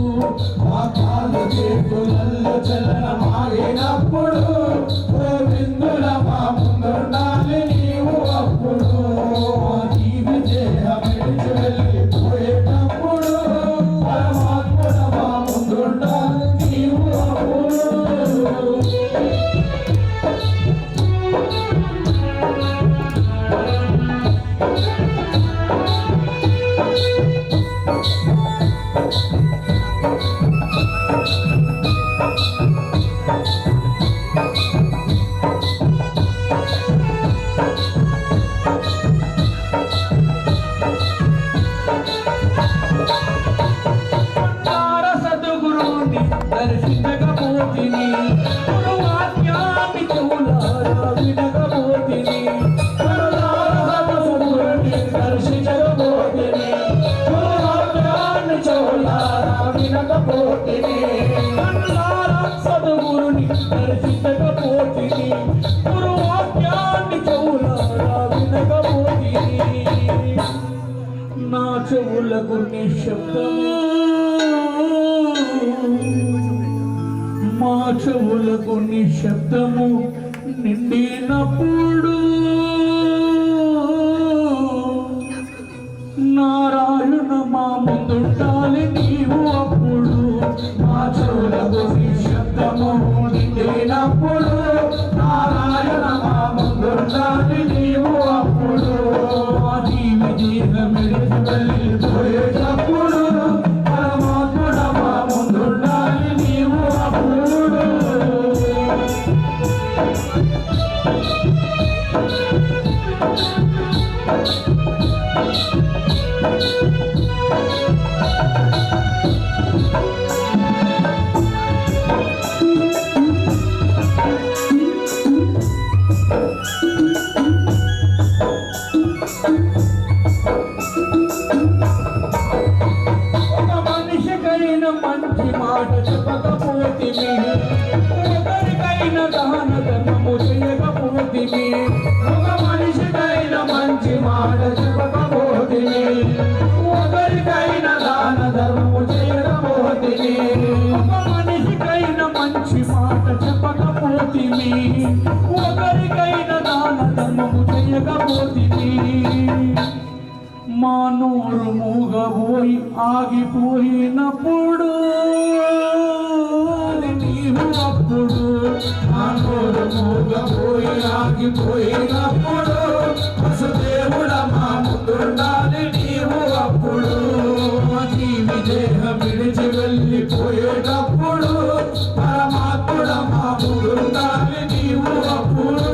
మా కాలు చేతులలో చలన మారినప్పుడు గోవిందుడ మా ముందుండాలి నీవు అప్పుడు జీవి దేహం విడిచి వెళ్ళిపోయేటప్పుడు పరమాత్ముడ మా ముందుండాలి నీవు అప్పుడు సద్గురుని దర్శించకపోతిని వాక్యాన్ని చెవులారా వినకపోతిని సద్గురుని దర్శించకపోతిని వాక్యాన్ని చెవులారా వినకపోతిని సద్గురుని దర్శించకపోతిని వాక్యాన్ని చెవులారా వినకపోతిని నా చెవులకు నిశ్శబ్దము మా చెవులకు నిశ్శబ్దము నిండినప్పుడు నారాయణ మా ముందుండాలి నీవు అప్పుడు మా చెవులకు నిశ్శబ్దము నిండినప్పుడు నారాయణ మా ముందుండాలి నీవు అప్పుడు జీవి జీవం వెళ్ళిపోయేటప్పుడు పరమాత్ముడ మా ముందుండాలి నీవు అప్పుడు ఒక మనిషికైనా మంచి మాట చెప్పకపోతిమి ఒకరికైనా దాన ధర్మము చేయకపోతిమి ఒక మనిషికైనా మంచి మాట చెప్పకపోతిమి ఒకరికైనా దాన ధర్మము చేయకపోతిమి ఒక మనిషికైనా మంచి మాట చెప్పకపోతిమి ఒకరికైనా దాన ధర్మము చేయకపోతిమి మా నోరు మూగబోయి ఆగిపోయినప్పుడు నీవు అప్పుడు మా నోరు మూగబోయి ఆగిపోయినప్పుడు వసుదేవుడ మా ముందుండాలి నీవు అప్పుడు జీవి దేహం విడిచి వెళ్ళిపోయేటప్పుడు పరమాత్ముడ మా ముందుండాలి నీవు అప్పుడు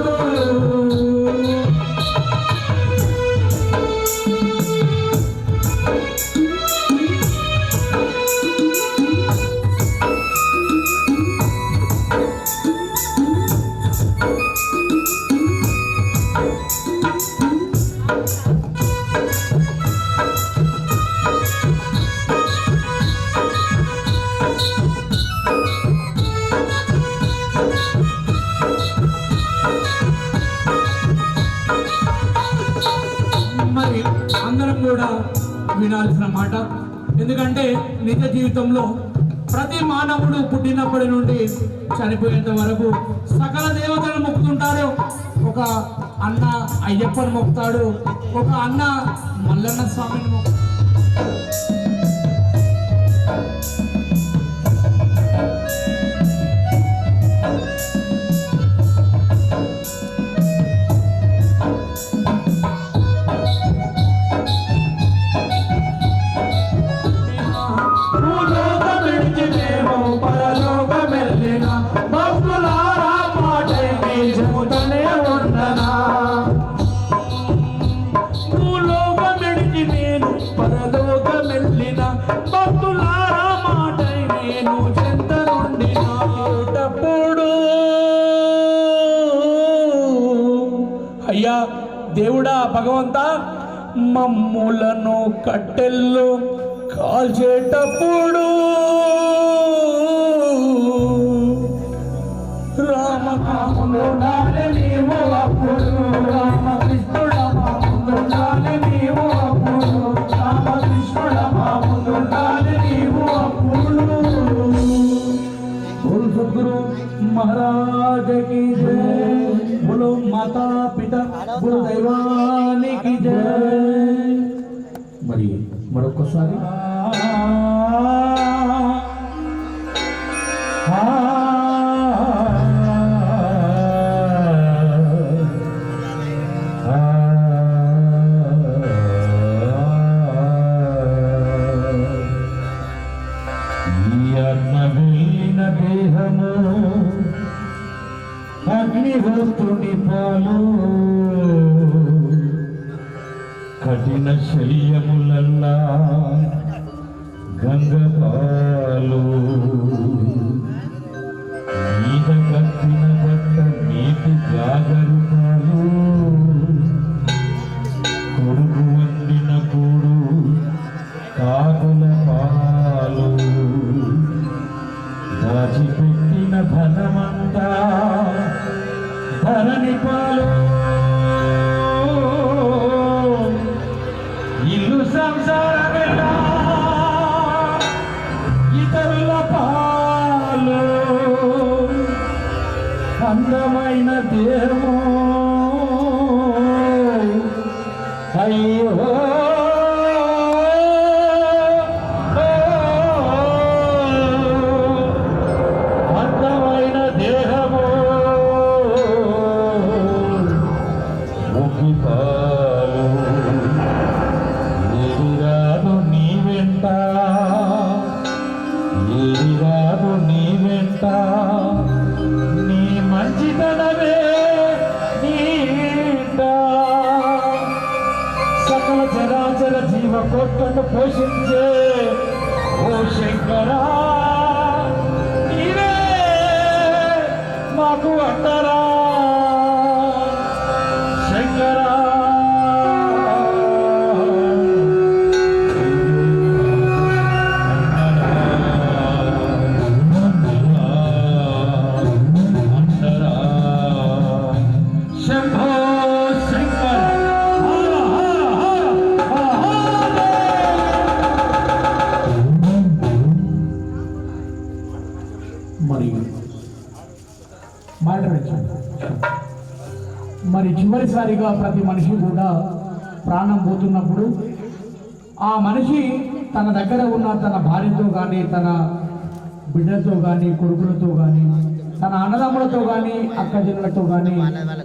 మరి అందరం కూడా వినాల్సిన మాట ఎందుకంటే నిజ జీవితంలో ప్రతి మానవుడు పుట్టినప్పటి నుండి చనిపోయేంత వరకు సకల దేవతలను మొక్కుతుంటారు ఒక అన్న అయ్యప్పని మొక్కుతాడు ఒక అన్న మల్లన్న స్వామిని మొక్కుతాడు అయ్యా దేవుడా భగవంతా మమ్ములను కట్టెల్లో కాల్చేటప్పుడు రామనామములో నీవు అప్పుడు రామకృష్ణుడా మరొకసారి వెళ్ళిన దేహము అగ్నిహోత్రుని పాలు కఠిన శల్యములల్లా గంగపాలు మీద కట్టిన బట్ట నీటి జాగరుపాలు కొడుకు వండిన కూడు కాకుల పాలు దాచిపెట్టిన ధనమంతా ధరణి పాలు ఇల్లు సంసారమేనా ఇతరుల పాలు అందమైన దేహము అయ్యో అందమైన దేహము ముగిపాలు ఏదిరాదు నీ వెంట ఏదిరాదు నీ వెంట నీ మంచితనమే నీట సకల చరాచర జీవ కోట్లను పోషించే ఓ శంకరా నీవే మాకు అంటరా శంకరా శంభో శంకర హర హర హర మరి మాట్లాడించండి. మరి చివరిసారిగా ప్రతి మనిషి కూడా ప్రాణం పోతున్నప్పుడు ఆ మనిషి తన దగ్గర ఉన్న తన భార్యతో కానీ తన బిడ్డలతో కానీ కొడుకులతో కానీ తన అన్నదమ్ములతో కానీ అక్కజనులతో కానీ